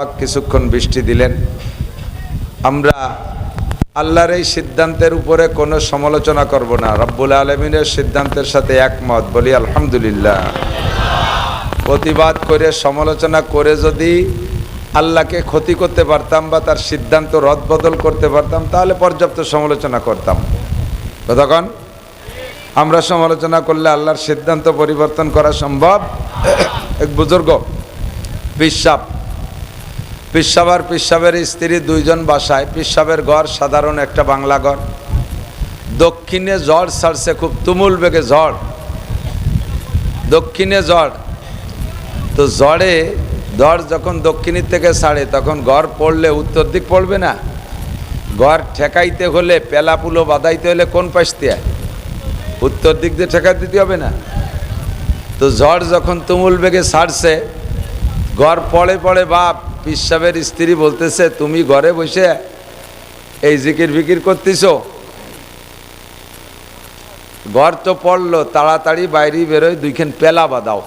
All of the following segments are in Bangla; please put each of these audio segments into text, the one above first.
পাক কিছুক্ষণ বৃষ্টি দিলেন। আমরা আল্লাহর এই সিদ্ধান্তের উপরে কোনো সমালোচনা করব না, রব্বুল আলামিনের সিদ্ধান্তের সাথে একমত বলি আলহামদুলিল্লাহ। প্রতিবাদ করে সমালোচনা করে যদি আল্লাহকে ক্ষতি করতে পারতাম বা তার সিদ্ধান্ত রদবদল করতে পারতাম তাহলে পর্যাপ্ত সমালোচনা করতাম। কতক্ষণ আমরা সমালোচনা করলে আল্লাহর সিদ্ধান্ত পরিবর্তন করা সম্ভব? এক বুজুর্গ পিসাব আর পিসাবের স্ত্রী দুইজন বাসায়। পিসাবের ঘর সাধারণ একটা বাংলা ঘর। দক্ষিণে ঝড় ছাড়ছে, খুব তুমুল বেগে ঝড়, দক্ষিণে ঝড়। তো ঝড় যখন দক্ষিণের থেকে ছাড়ে তখন ঘর পড়লে উত্তর দিক পড়বে না। ঘর ঠেকাইতে হলে পেলাপুলো বাঁধাইতে হলে কোন পাশ দিয়ে? উত্তর দিক দিয়ে ঠেকাই দিতে হবে না? তো ঝড় যখন তুমুল বেগে ছাড়ছে, ঘর পড়ে পড়ে বাপ পিসাবের স্ত্রী বলতেছে, তুমি ঘরে বসে এই জিকির ফিকির করতেছো, ঘর তো পড়লো, তাড়াতাড়ি বাইরে বেরোয় দুইখান পেলা বাঁধাও।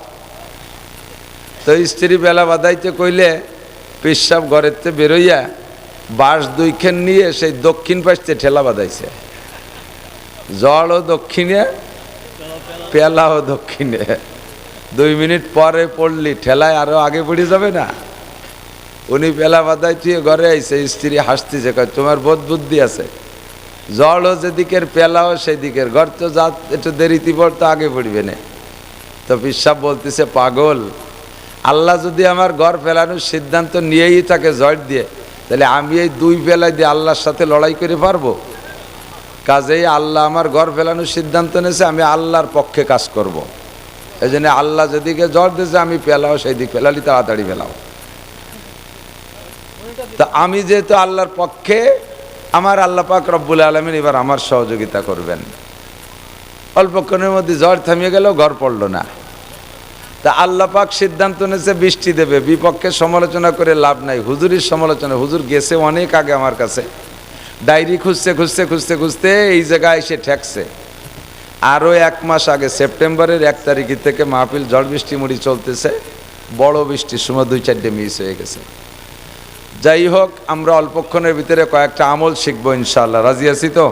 তো স্ত্রী পেলা বাঁধাইতে কইলে পিসাব ঘরের থেকে বেরোইয়া বাঁশ দুইখান নিয়ে সেই দক্ষিণ পাশে ঠেলা বাঁধাইছে। জড়ও দক্ষিণে, পেলাও দক্ষিণে। 2 মিনিট পরে পড়লি ঠেলায় আরো আগে পড়ে যাবে না? উনি পেলা বাঁধাই তুই ঘরে আইসে, স্ত্রী হাসতেছে, কয় তোমার বোধ বুদ্ধি আছে, জড়ও যেদিকের পেলাও সেই দিকের, ঘর তো যা একটু দেরিতে পড়তো আগে পড়বে না। তো পিসাব বলতেছে, পাগল, আল্লাহ যদি আমার ঘর ফেলানোর সিদ্ধান্ত নিয়েই থাকে ঝড় দিয়ে, তাহলে আমি এই 2 পেলা দিয়ে আল্লাহর সাথে লড়াই করে পারবো? কাজেই আল্লাহ আমার ঘর ফেলানোর সিদ্ধান্ত নিয়েছে, আমি আল্লাহর পক্ষে কাজ করব। এই জন্য আল্লাহ যেদিকে ঝড় দিয়েছে আমি পেলাও সেই দিক ফেলালি, তাড়াতাড়ি ফেলাও। তা আমি যেহেতু আল্লাহর পক্ষে, আমার আল্লাহ পাক রব্বুল আলামিন এবার আমার সহযোগিতা করবেন। অল্পক্ষণের মধ্যে ঝড় থামিয়ে গেল, ঘর পড়লো না। তা আল্লাহ পাক সিদ্ধান্ত নিয়েছে বৃষ্টি দেবে, বিপক্ষে সমালোচনা করে লাভ নাই। হুজুরের সমালোচনা, হুজুর গেছে অনেক আগে আমার কাছে, ডায়েরি খুঁজতে এই জায়গায় এসে ঠেকছে। আরও 1 মাস আগে সেপ্টেম্বরের 1 তারিখ থেকে মাহফিল ঝড় বৃষ্টি মুড়ি চলতেছে, বড় বৃষ্টির সময় 2-4টে মিস হয়ে গেছে। যাই হোক, আমরা অল্পক্ষণের ভিতরে কয়েকটা আমল শিখবো ইনশাআল্লাহ। রাজি আছি তো?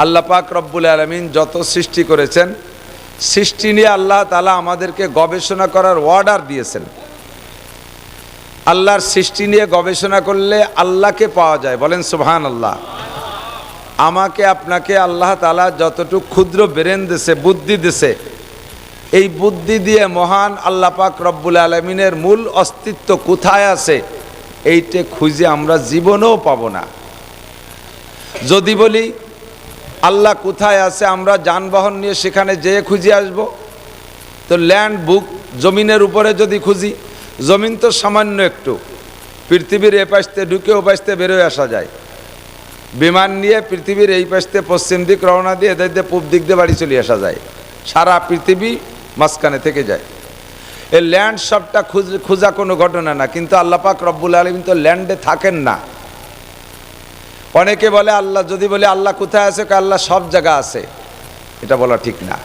আল্লাহ পাক রব্বুল আলামিন যত সৃষ্টি করেছেন, সৃষ্টি নিয়ে আল্লাহ তাআলা আমাদেরকে গবেষণা করার অর্ডার দিয়েছেন। আল্লাহর সৃষ্টি নিয়ে গবেষণা করলে আল্লাহকে পাওয়া যায়, বলেন সুবহানাল্লাহ। আমাকে আপনাকে আল্লাহ তাআলা যতটুকু ক্ষুদ্র ব্রেন দিয়েছে, বুদ্ধি দিয়েছে, এই বুদ্ধি দিয়ে মহান আল্লাহ পাক রব্বুল আলামিনের মূল অস্তিত্ব কোথায় আছে এইটা খুঁজে আমরা জীবনেও পাবো না। যদি বলি আল্লাহ কোথায় আছে, আমরা যানবাহন নিয়ে সেখানে যেয়ে খুঁজে আসব, তো ল্যান্ড বুক জমিনের উপরে যদি খুঁজি, জমিন তো সামান্য একটু, পৃথিবীর এ পাশতে ঢুকে ও পাশতে বেরোয় আসা যায়। বিমান নিয়ে পৃথিবীর এই পাশতে পশ্চিম দিক রওনা দিয়ে এদের দিয়ে পূব দিক দিয়ে বাড়ি চলে আসা যায়, সারা পৃথিবী মাঝখানে থেকে যায়। এই ল্যান্ড সবটা খোঁজা কোনো ঘটনা না, কিন্তু আল্লাহ পাক রব্বুল আলামিন তো ল্যান্ডে থাকেন না। অনেকে বলে আল্লাহ, যদি বলে আল্লাহ কোথায় আছে, আল্লাহ সব জায়গা আছে, এটা বলা ঠিক না।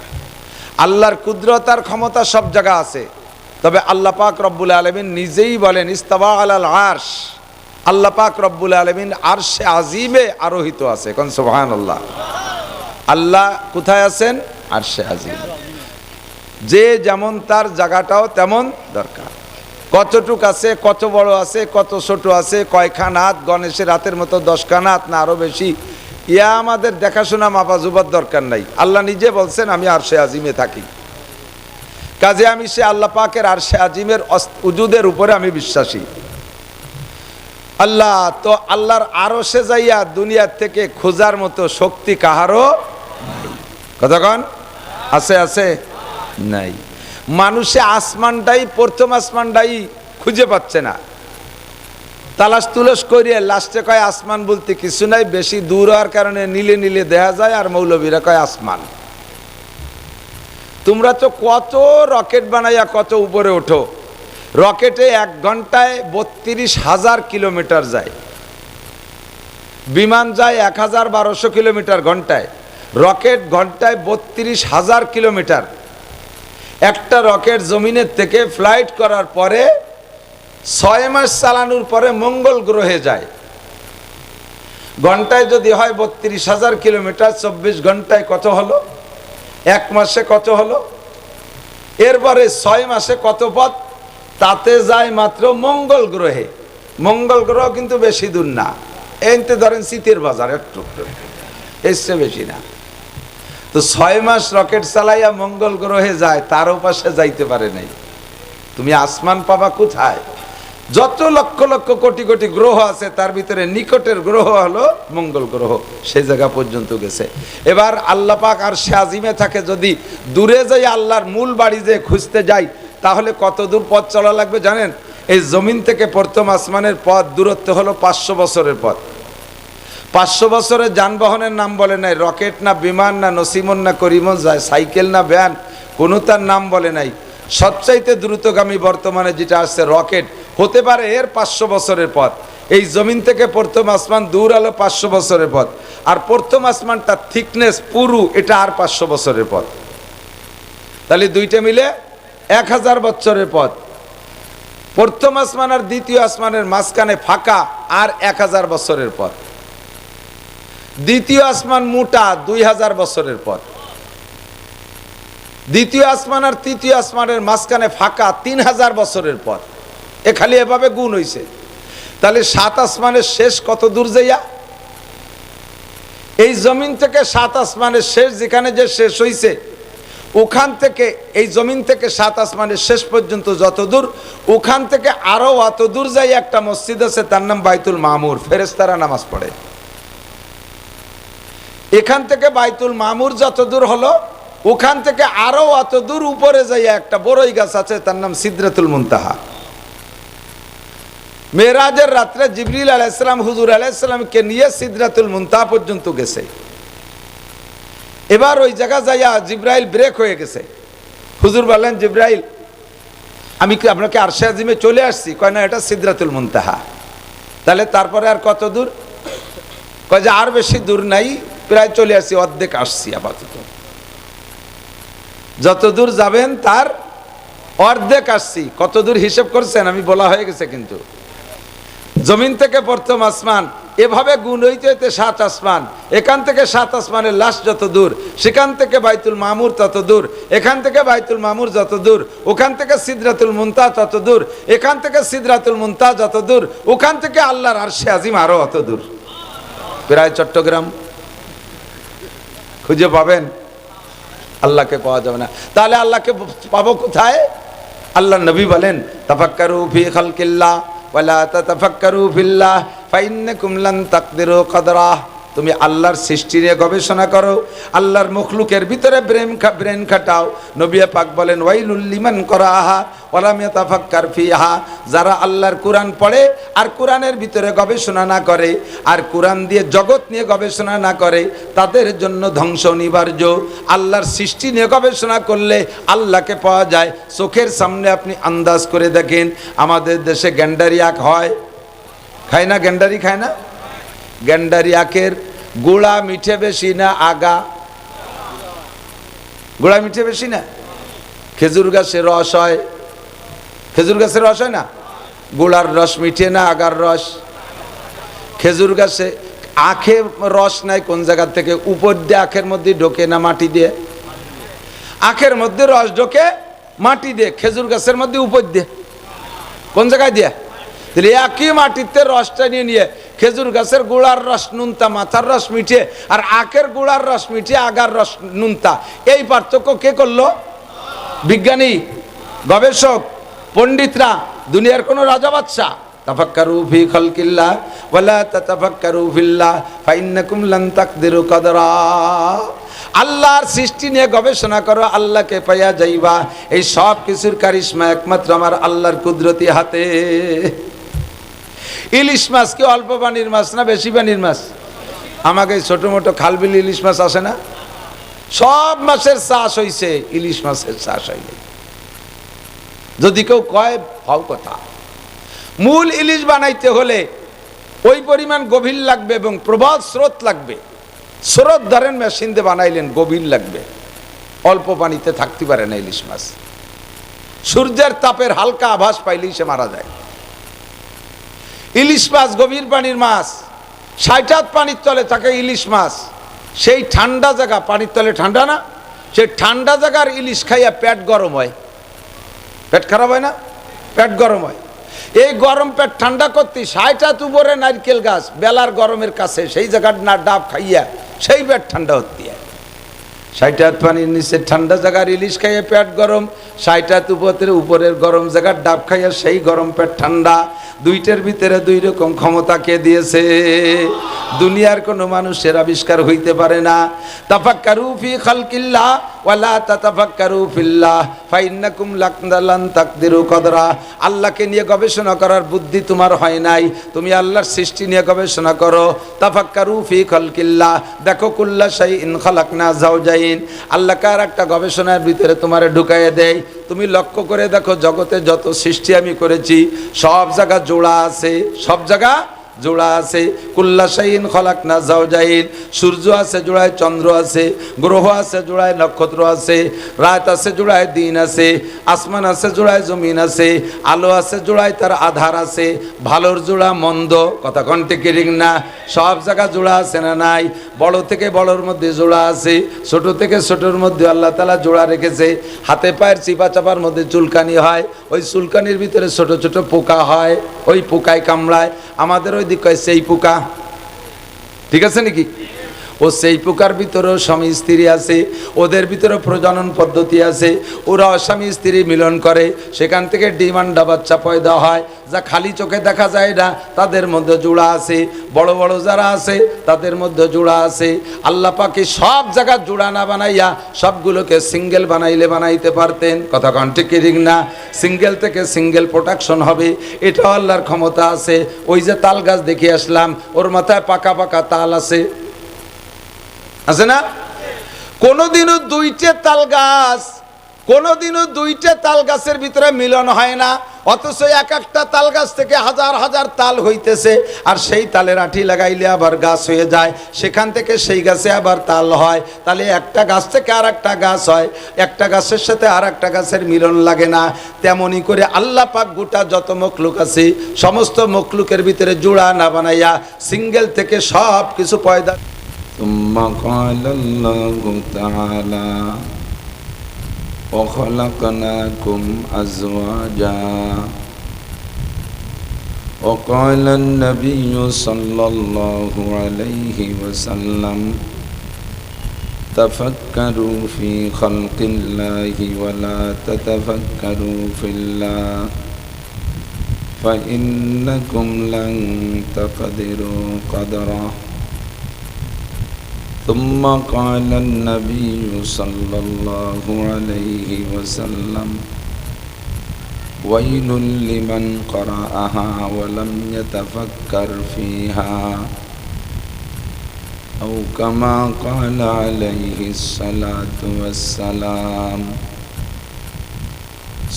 আল্লাহর কুদরত আর ক্ষমতা সব জায়গা আছে, তবে আল্লাহ পাক রব্বুল আলামিন নিজেই বলেন ইস্তাওয়া আলাল আরশ, আল্লাহ পাক রব্বুল আলামিন আরশে আজিমে আরোহিত আছে। কোন সুবহানাল্লাহ। আল্লাহ কোথায় আছেন? আরশে আজিম। যে যেমন তার জায়গাটাও তেমন দরকার। কতটুক আছে, কত বড় আছে, কত ছোট আছে, কয়খান হাত, গণেশের হাতের মতো 10খান হাত না আরো বেশি, ইয়া আমাদের দেখাশোনা মাপা জুবার দরকার নাই। আল্লাহ নিজে বলছেন আমি আরশে আজিমে থাকি। কাজে আমি সে আল্লাহ পাকের আরশে আজিমের উজুদের উপরে আমি বিশ্বাসী। আল্লাহ তো আল্লাহর আরশে যাইয়া দুনিয়ার থেকে খোঁজার মতো শক্তি কাহারও নাই। কতক্ষণ আছে? আছে নাই। মানুষে আসমানটাই, প্রথম আসমানটাই খুঁজে পাচ্ছে না, তালাশ তুলস করিয়ে লাস্টে কয় আসমান বলতে কিছু নাই, বেশি দূর হওয়ার কারণে নীলে নীলে দেখা যায়, আর মৌলবীরা কয় আসমান। তোমরা তো কত রকেট বানাইয়া কত উপরে ওঠো, রকেটে 1 ঘন্টায় 32,000 কিলোমিটার যায়, বিমান যায় 1000-1200 কিলোমিটার ঘন্টায়, রকেট ঘন্টায় 32,000 কিলোমিটার। একটা রকেট জমিনের থেকে ফ্লাইট করার পরে 6 মাস চালানোর পরে মঙ্গল গ্রহে যায়। ঘন্টায় যদি হয় 32,000 কিলোমিটার, 24 ঘন্টায় কত হলো? 1 মাসে কত হলো? এরপরে 6 মাসে কত পথ? তাতে যায় মাত্র মঙ্গল গ্রহে। মঙ্গল গ্রহ কিন্তু বেশি দূর না, এইতে ধরেন শীতের বাজার, একটু এসছে, বেশি না। তো 6 মাস রকেট চালাইয়া মঙ্গল গ্রহে যায়, তারও পাশে যাইতে পারে নাই। তুমি আসমান পাবা কোথায়? যত লক্ষ লক্ষ কোটি কোটি গ্রহ আছে তার ভিতরে নিকটের গ্রহ হলো মঙ্গল গ্রহ, সেই জায়গা পর্যন্ত গেছে। এবার আল্লাহ পাক আরশে আজিমে থাকে, যদি দূরে যাই আল্লাহর মূল বাড়ি যে খুঁজতে যাই, তাহলে কত দূর পথ চলা লাগবে জানেন? এই জমিন থেকে প্রথম আসমানের পথ দূরত্ব হলো 500 বছরের পথ। 500 বছরের যানবাহনের নাম বলে নাই, রকেট না বিমান না নসিমন না করিমন যায়, সাইকেল না ভ্যান, কোনো তার নাম বলে নাই। সবচাইতে দ্রুতগামী বর্তমানে যেটা আসছে রকেট, হতে পারে এর 500 বছরের পথ। এই জমিন থেকে প্রথম আসমান দূর হলো 500 বছরের পথ, আর প্রথম আসমানটা থিকনেস পুরু, এটা আর 500 বছরের পথ। তাহলে দুইটা মিলে 1000 বছরের পথ। প্রথম আসমান আর দ্বিতীয় আসমানের মাঝখানে ফাঁকা, আর 1000 বছরের পথ। দ্বিতীয় আসমান মোটা 2000 বছরের পথ। দ্বিতীয় আসমান আর তৃতীয় আসমানের মাঝখানে ফাঁকা 3000 বছরের পথ। এ খালি এভাবে গুণ হইছে। তাহলে 7 আসমানের শেষ কত দূর যাইয়া? এই জমিন থেকে 7 আসমানের শেষ যেখানে যে শেষ হইছে, ওখান থেকে এই জমিন থেকে 7 আসমানের শেষ পর্যন্ত যত দূর, ওখান থেকে আরো অত দূর যাই একটা মসজিদ আছে, তার নাম বাইতুল মামুর, ফেরেশতারা নামাজ পড়ে। এখান থেকে বাইতুল মামুর যত দূর হলো, ওখান থেকে আরো অত দূর উপরে যাইয়া একটা বড়ই গাছ আছে, তার নাম সিদরাতুল মুনতাহা। মেরাজের রাত্রে জিবরিল আলাইহিস সালাম হুজুর আলাইহিস সালামকে নিয়ে সিদরাতুল মুনতাহা পর্যন্ত গেছে। এবার ওই জায়গা যাইয়া জিব্রাইল ব্রেক হয়ে গেছে। হুজুর বললেন, জিব্রাইল আমি কি আপনাকে আরশে আজিমে চলে আসছি? কয় না, এটা সিদরাতুল মুনতাহা। তাহলে তারপরে আর কত দূর? কয় যে আর বেশি দূর নাই, প্রায় চলে আসছি, অর্ধেক আসছি আপাতত। যত দূর যাবেন তার অর্ধেক আসছি। কত দূর হিসেব করছেন? আমি বলা হয়ে গেছে। কিন্তু জমিন থেকে প্রথম আসমান এভাবে গুণ হইতে হইতে 7 আসমান, এখান থেকে 7 আসমানের লাস্ট যত দূর, সেখান থেকে বাইতুল মামুর তত দূর, এখান থেকে বাইতুল মামুর যত দূর, ওখান থেকে সিদরাতুল মুনতাহা তত দূর, এখান থেকে সিদরাতুল মুনতাহা যত দূর, ওখান থেকে আল্লাহর আরশে আজিম আরো অত দূর। প্রায় চট্টগ্রাম খুঁজে পাবেন, আল্লাহকে পাওয়া যাবে না। তাহলে আল্লাহকে পাবো কোথায়? আল্লাহ নবী বলেন, তাফাক্কারু ফি খালকিল্লাহ ওয়ালা তাতাফাক্কারু ফিল্লাহ ফাইন্নাকুম লান তাকদিরু কদরাহ। তুমি আল্লাহর সৃষ্টি নিয়ে গবেষণা করো, আল্লাহর মখলুকের ভিতরে ব্রেন খাটাও। নবী পাক বলেন, ওয়াইলুল লিমান করাহা ওয়া লাম ইয়াতাফাক্কার ফিহা। যারা আল্লাহর কোরআন পড়ে আর কোরআনের ভিতরে গবেষণা না করে, আর কোরআন দিয়ে জগৎ নিয়ে গবেষণা না করে, তাদের জন্য ধ্বংস অনিবার্য। আল্লাহর সৃষ্টি নিয়ে গবেষণা করলে আল্লাহকে পাওয়া যায়। চোখের সামনে আপনি আন্দাজ করে দেখেন, আমাদের দেশে গ্যান্ডারি আখ হয়, খায় না? গ্যান্ডারি খায় না? গ্যান্ডারি আখের গোড়া মিঠে বেশি না আগা? গোড়া মিঠে বেশি না? খেজুর গাছের রস হয়, খেজুর গাছের রস হয় না? গোড়ার রস মিঠে না আগার রস? খেজুর গাছে আখে রস নাই কোন জায়গা থেকে? উপর দিয়ে আখের মধ্যে ঢোকে না মাটি দিয়ে? আখের মধ্যে রস ঢোকে মাটি দিয়ে, খেজুর গাছের মধ্যে উপর দিয়ে কোন জায়গায় দিয়ে? তাহলে একই মাটিতে রসটা নিয়ে নিয়ে খেজুর গাছের গোড়ার রস নুনতা, মাথার রস মিঠে, আর আখের গোড়ার রস মিঠে, আগার রস নুনতা। এই পার্থক্য কে করলো? বিজ্ঞানী, গবেষক, পণ্ডিতরা, দুনিয়ার কোন রাজা বাদশা। তাফাক্কারু ফি খালকিল্লাহ ওয়ালা তাতাফাক্কারু ফিল্লাহ ফাইন্নাকুম লান তাকদিরু কদরা। আল্লাহর সৃষ্টি নিয়ে গবেষণা করো, আল্লাহকে পাইয়া যাইবা। এই সব কিছুর কারিশমা একমাত্র আমার আল্লাহর কুদরতি হাতে। ইলিশ মাছ কি অল্প পানির মাছ না বেশি পানির মাছ? আমাকে ছোট মোটো খালবিল ইলিশ মাছ আসে না? সব মাছের চাষ হইছে, ইলিশ মাছের চাষ হয়নি। যদি কেউ কয় ভাও কথা, মূল ইলিশ বানাইতে হলে ওই পরিমাণ গভীর লাগবে এবং প্রবল স্রোত লাগবে। স্রোত ধরেন মেশিন দিয়ে বানাইলেন, গভীর লাগবে, অল্প পানিতে থাকতে পারে না ইলিশ মাছ। সূর্যের তাপের হালকা আভাস পাইলেই সে মারা যায়। ইলিশ মাছ, গভীর পানির মাছ, 60 হাত পানির তলে থাকে ইলিশ মাছ। সেই ঠান্ডা জায়গা, পানির তলে ঠান্ডা না, সেই ঠান্ডা জায়গার ইলিশ খাইয়া পেট গরম হয়। পেট খারাপ হয় না? পেট গরম হয়। এই গরম পেট ঠান্ডা করতে 60 হাত উপরে নারকেল গাছ, বেলার গরমের কাছে সেই জায়গার না ডাব খাইয়া সেই পেট ঠান্ডা হতে হয়। 60 হাত পানির নিচে ঠান্ডা জায়গার ইলিশ খাইয়া পেট গরম, 60 হাত উপরের গরম জায়গার ডাব খাইয়া সেই গরম পেট ঠান্ডা। দুইটার ভিতরে দুই রকম ক্ষমতা কে দিয়েছে? দুনিয়ার কোনো মানুষের আবিষ্কার হইতে পারে না। তাফাক্কারু ফি খালকিল্লাহ ওয়ালা তাতাফাক্কারু ফিল্লাহ ফাইন্নাকুম লান তাকদিরু কদরা। আল্লাহকে নিয়ে গবেষণা করার বুদ্ধি তোমার হয় নাই, তুমি আল্লাহর সৃষ্টি নিয়ে গবেষণা করো। তাফাক্কারু ফি খালকিল্লাহ, দেখো কুল্লা শাইইন খালাকনা যাওজাইন। আল্লাহকে আর একটা গবেষণার ভিতরে তোমারে ঢুকাইয়ে দেয়। তুমি লক্ষ্য করে দেখো, জগতে যত সৃষ্টি আমি করেছি সব জায়গা জোড়া আছে, সব জায়গা জোড়া আছে। কুল্লা শাইইন খালাকনা যাওজাইন। সূর্য আছে জোড়ায়, চন্দ্র আছে, গ্রহ আছে জোড়ায়, নক্ষত্র আছে, রাত আছে জোড়ায়, দিন আছে, আসমান আছে জোড়ায়, জমিন আছে, আলো আছে জোড়ায়, তার আধার আছে, ভালোর জোড়া মন্দ, কথা কণ্ঠে কিরিং না, সব জায়গা জোড়া আছে না নাই? বড় থেকে বড়র মধ্যে জোড়া আছে, ছোট থেকে ছোটর মধ্যে আল্লাহ তাআলা জোড়া রেখেছে। হাতে পায়ের চিপা চাপার মধ্যে চুলকানি হয়, ওই চুলকানির ভিতরে ছোট ছোট পোকা হয়, ওই পোকায় কামড়ায়। আমাদের ওই দিক কয় সেই পোকা, ঠিক আছে নাকি? ও সেই পোকার ভিতরেও স্বামী স্ত্রী আছে, ওদের ভিতরে প্রজনন পদ্ধতি আছে, ওরা স্বামী স্ত্রী মিলন করে, সেখান থেকে ডিম আন্ডা বাচ্চা পয়দা হয়, যা খালি চোখে দেখা যায় না, তাদের মধ্যে জোড়া আছে। বড় বড় যারা আছে তাদের মধ্যে জোড়া আছে। আল্লাহ পাকে সব জায়গা জোড়া না বানাইয়া সবগুলোকে সিঙ্গেল বানাইলে বানাইতে পারতেন, কথা কন ঠিক ঠিক না? সিঙ্গেল থেকে সিঙ্গেল প্রোডাকশন হবে, এটাও আল্লাহর ক্ষমতা আছে। ওই যে তাল গাছ দেখে আসলাম, ওর মাথায় পাকা পাকা তাল আছে, আছে না? কোনোদিনও দুইটা তাল গাছ, কোনোদিনও দুইটা তাল গাছের ভিতরে মিলন হয় না, অথচ এক একটা তাল গাছ থেকে হাজার হাজার তাল হইতেছে। আর সেই তালের আঠি লাগাইলে আবার গাছ হয়ে যায়, সেখান থেকে সেই গাছে আবার তাল হয়। তাহলে একটা গাছ থেকে আর একটা গাছ হয়, একটা গাছের সাথে আর একটা গাছের মিলন লাগে না। তেমনি করে আল্লাহ পাক গোটা যত মখলুক আছে সমস্ত মখলুকের ভিতরে জোড়া না বানাইয়া সিঙ্গেল থেকে সব কিছু পয়দা। ثم قال الله تعالى وخلقناكم أزواجا وقال النبي صلى الله عليه وسلم تفكروا في خلق الله ولا تتفكروا في الله فإنكم لن تقدروا قدره. ثم قال النبي صلى الله عليه وسلم ويل لمن قرأها ولم يتفكر فيها أو كما قال عليه الصلاة والسلام.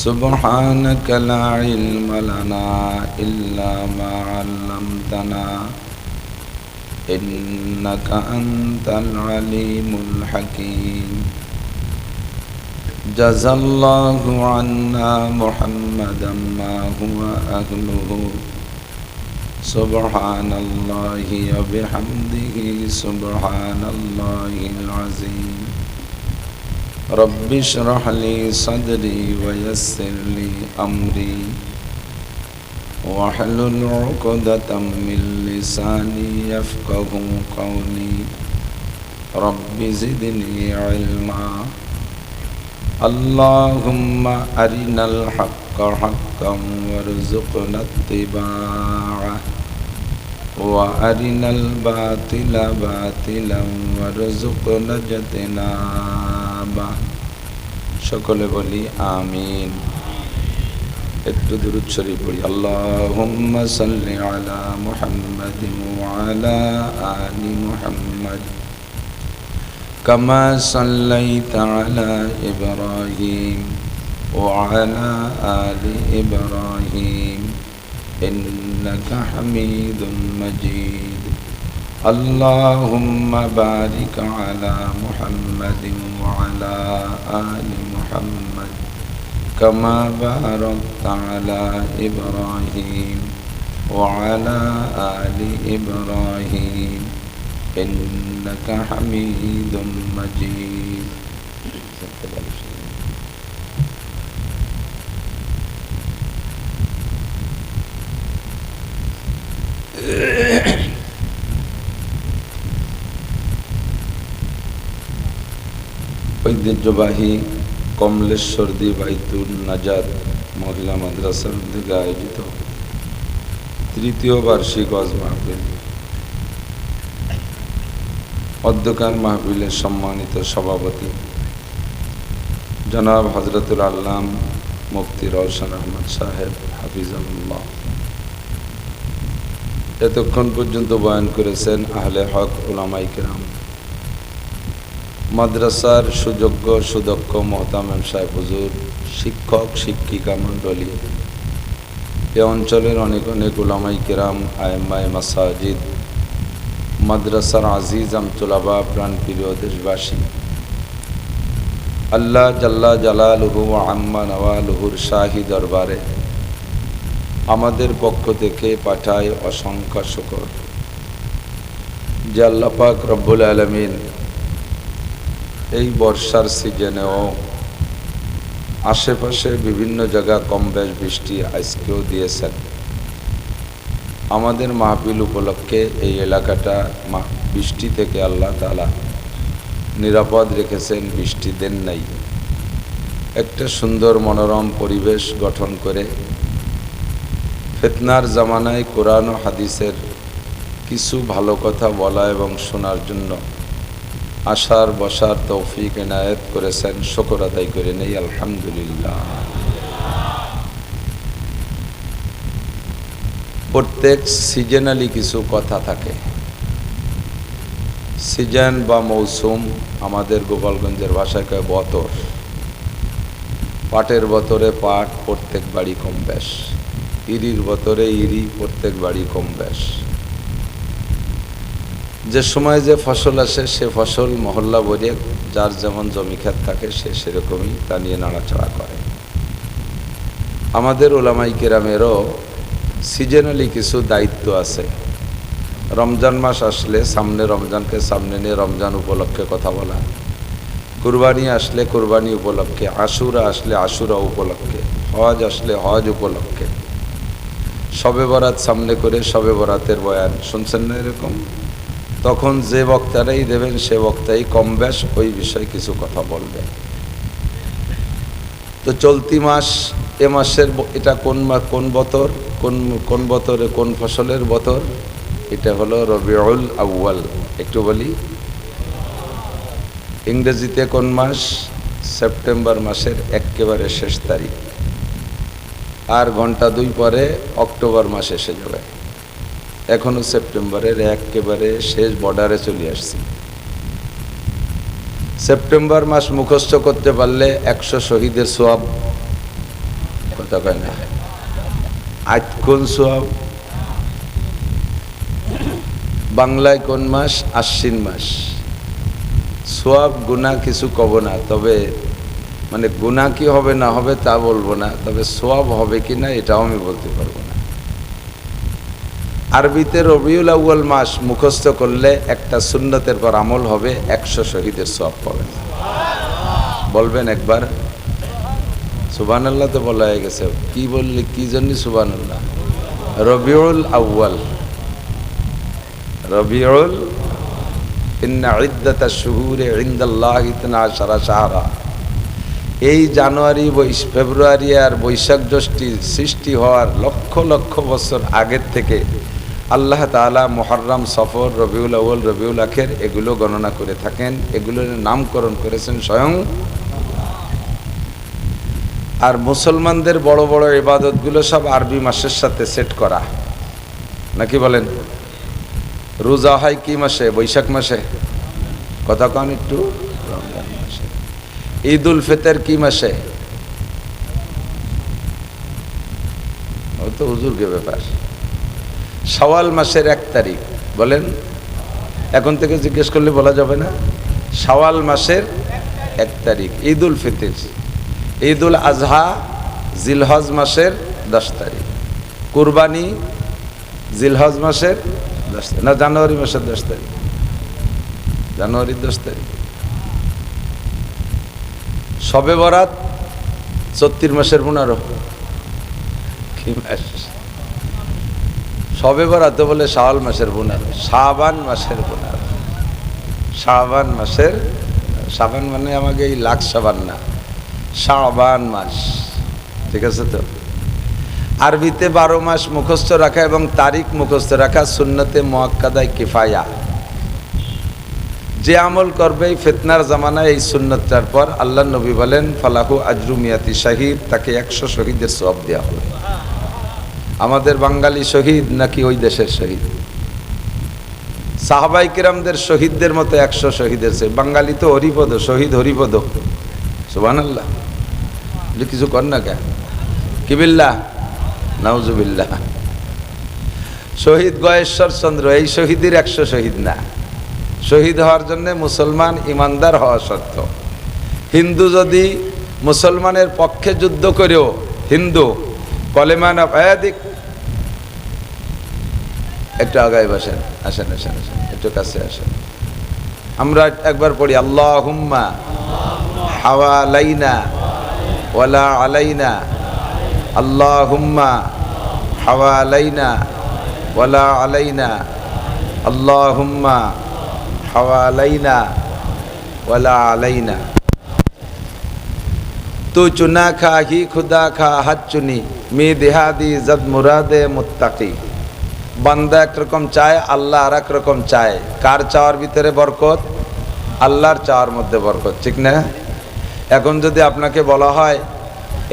سبحانك لا علم لنا إلا ما علمتنا إنك أنت العليم الحكيم. جزى الله عنا محمدا ما هو أهله سبحان الله وبحمده سبحان الله العظيم. رب اشرح لي صدري ويسر لي أمري واحلل عقدة من لساني يفقه قولي. رب زدني علما. اللهم أرنا الحق حقا وارزقنا اتباعه وأرنا الباطل باطلا وارزقنا اجتنابه. সকলে বলি আমিন। একটু দুরূদ শরীফ পড়ি। আল্লাহুম্মা সাল্লি আলা মুহাম্মাদিন ওয়া আলা আলি মুহাম্মাদ কামা সাল্লাইতা আলা ইব্রাহিম ওয়া আলা আলি ইব্রাহিম ইন্নাকা হামিদুম মাজিদ। আল্লাহুম্মা বারিক আলা মুহাম্মাদিন ওয়া আলা আলি মুহাম্মাদ كما باركت على إبراهيم وعلى آل إبراهيم إنك حميد مجيد. ঐতিহ্যবাহী কমলেশ্বরদী বাইতুল নাজাত মহিলা মাদ্রাসার উদ্যোগে আয়োজিত তৃতীয় বার্ষিক ওয়াজ মাহফিল। অধ্যক্ষার মাহফিলের সম্মানিত সভাপতি জনাব হযরতুল আল্লাম মুফতি রওশন আহমদ সাহেব হাফিজাহুল্লাহ। এতক্ষণ পর্যন্ত বয়ান করেছেন আহলে হক উলামায়ে কেরাম, মাদ্রাসার সুযোগ্য সুদক্ষ মোহতামিম সাহেব হুজুর, শিক্ষক শিক্ষিকা মণ্ডলী, এ অঞ্চলের অনেক অনেক উলামায়ে কেরাম, আইম্মায়ে মাসাজিদ, মাদ্রাসার আজিজ আমতুলাবা, প্রাণপ্রিয় দেশবাসী, আল্লাহ জাল্লা জালালুহু ওয়া আম্মা নওয়ালুহুর শাহী দরবারে আমাদের পক্ষ থেকে পাঠায় অসংখ্য শুকর যে আল্লাহ পাক রব্বুল আলামিন এই বর্ষার সিজনেও আশেপাশে বিভিন্ন জায়গা কম বেশ বৃষ্টি আজকেও দিয়েছেন। আমাদের মাহফিল উপলক্ষে এই এলাকাটা বৃষ্টি থেকে আল্লাহ তাআলা নিরাপদ রেখেছেন, বৃষ্টি দেন নাই। একটা সুন্দর মনোরম পরিবেশ গঠন করে ফিতনার জামানায় কোরআন ও হাদিসের কিছু ভালো কথা বলা এবং শোনার জন্য আসার বসার তৌফিক এনায়েত করেছেন। শুকর আদায় করে নেই আলহামদুলিল্লাহ। প্রত্যেক সিজনালি কিছু কথা থাকে। সিজন বা মৌসুম আমাদের গোপালগঞ্জের ভাষায় কয় বতর। পাটের বতরে পাট প্রত্যেক বাড়ি কম বেশ, ইরির বতরে ইরি প্রত্যেক বাড়ি কম বেশ। যে সময় যে ফসল আসে সে ফসল মহল্লা ভরে যার যেমন জমি ক্ষেত থাকে সে সেরকমই তা নিয়ে নাড়াচাড়া করে। আমাদের উলামায়ে কেরামেরও সিজনালি কিছু দায়িত্ব আছে। রমজান মাস আসলে সামনে রমজানকে সামনে নিয়ে রমজান উপলক্ষে কথা বলা, কুরবানি আসলে কুরবানি উপলক্ষে, আশুরা আসলে আশুরা উপলক্ষে, হজ আসলে হজ উপলক্ষে, শবে বরাত সামনে করে শবে বরাতের বয়ান শুনছেন না এরকম? তখন যে বক্তারাই দেবেন সে বক্তাই কম বেশ ওই বিষয়ে কিছু কথা বলবে। তো চলতি মাস, এ মাসের এটা কোন বতর, কোন বতরে কোন ফসলের বতর? এটা হলো রবিউল আউয়াল। একটু বলি, ইংরেজিতে কোন মাস? সেপ্টেম্বর মাসের একেবারে শেষ তারিখ। আর ঘন্টা 2 পরে অক্টোবর মাস এসে যাবে। এখনো সেপ্টেম্বরের একেবারে শেষ বর্ডারে চলে আসছি। সেপ্টেম্বর মাস মুখস্থ করতে পারলে 100 শহীদের সওয়াব। কথা কয় না? আজ কোন সওয়াব? বাংলায় কোন মাস? আশ্বিন মাস। সওয়াব গুনাহ কিছু কব না, তবে মানে গুনাহ কি হবে না হবে তা বলবো না, তবে সওয়াব হবে কি না এটাও আমি বলতে পারবো না। আরবিতে রবিউল আউয়াল মাস মুখস্থ করলে একটা সুন্নতের পর আমল হবে, 100 শহীদের সওয়াব পাবেন। বলবেন একবার সুবহানাল্লাহ? তো বলা হয়ে গেছে। কি বললি, কি জন্য সুবহানাল্লাহ? রবিউল আউয়াল, রবিউল, ইন্না ইদ্দাতাশ শুহুরি ইনদাল্লাহি 12 শাহরা। এই জানুয়ারি, ফেব্রুয়ারি আর বৈশাখ জ্যৈষ্ঠী সৃষ্টি হওয়ার লক্ষ লক্ষ বছর আগের থেকে আল্লাহ তাআলা মুহররম, সফর, রবিউল আউয়াল, রবিউল আখির এগুলো গণনা করে থাকেন। এগুলোর নামকরণ করেছেন স্বয়ং। আর মুসলমানদের বড় বড় ইবাদতগুলো সব আরবি মাসের সাথে সেট করা, নাকি বলেন? রোজা হয় কি মাসে? বৈশাখ মাসে। কথা কন একটু? রমজান মাসে। ঈদ উল ফিতর কি মাসে? ও তো হুজুরকে ব্যাপার। শাওয়াল মাসের 1 তারিখ। বলেন, এখন থেকে জিজ্ঞেস করলে বলা যাবে না? শাওয়াল মাসের 1 তারিখ ঈদ উল ফিতর। ঈদ উল আজহা জিলহজ মাসের 10 তারিখ। কুরবানি জিলহজ মাসের 10 তারিখ না জানুয়ারি মাসের 10 তারিখ? জানুয়ারির 10 তারিখ। শবে বরাত 34 মাসের 15। কি মাস? শবে বরাত বলে শাওয়াল মাসের 15, শাবান মাসের 15, শাবান মাসের, শাবান মানে আমাকে এই লাখ শাবান না, শাবান মাস, ঠিক আছে তো? আরবিতে 12 মাস মুখস্থ রাখা এবং তারিখ মুখস্থ রাখা সুন্নতে মুআক্কাদায়ে কিফায়া। যে আমল করবে এই ফিতনার জামানায় এই সুন্নতটার পর আল্লাহ নবী বলেন ফালাহু আজরু মিয়াতি শাহিদ, তাকে 100 শহীদের সওয়াব দেওয়া হবে। আমাদের বাঙালি শহীদ নাকি ওই দেশের শহীদ? সাহাবায়ে কিরামদের শহীদদের মতো 100 শহীদের চেয়ে বাঙালি তো হরিপদ, শহীদ হরিপদ। সুবহানাল্লাহ। কিছু কর না কেন? কি বিল্লাহ, নাউজুবিল্লাহ। শহীদ গয়েশ্বর চন্দ্র এই শহীদের 100 শহীদ না। শহীদ হওয়ার জন্য মুসলমান ইমানদার হওয়া শর্ত। হিন্দু যদি মুসলমানের পক্ষে যুদ্ধ করেও, হিন্দু কলেমা না পায়াদিক, একটু আগায় বসেন, আসেন আসেন আসেন, একটু কাছে আসেন। আমরা একবার পড়ি আল্লাহুম্মা হাওয়ালাইনা ওয়ালা আলাইনা, আল্লাহুম্মা হাওয়ালাইনা ওয়ালা আলাইনা, আল্লাহুম্মা হাওয়ালাইনা ওয়ালা আলাইনা। তু চুনা খা হি খুদা খা হাত চুনি মি দেহাদি জদ মুরাদে মুত্তাকি। বান্দা একরকম চায়, আল্লাহ আর এক রকম চায়। কার চাওয়ার ভিতরে বরকত? আল্লাহর চাওয়ার মধ্যে বরকত, ঠিক না? এখন যদি আপনাকে বলা হয়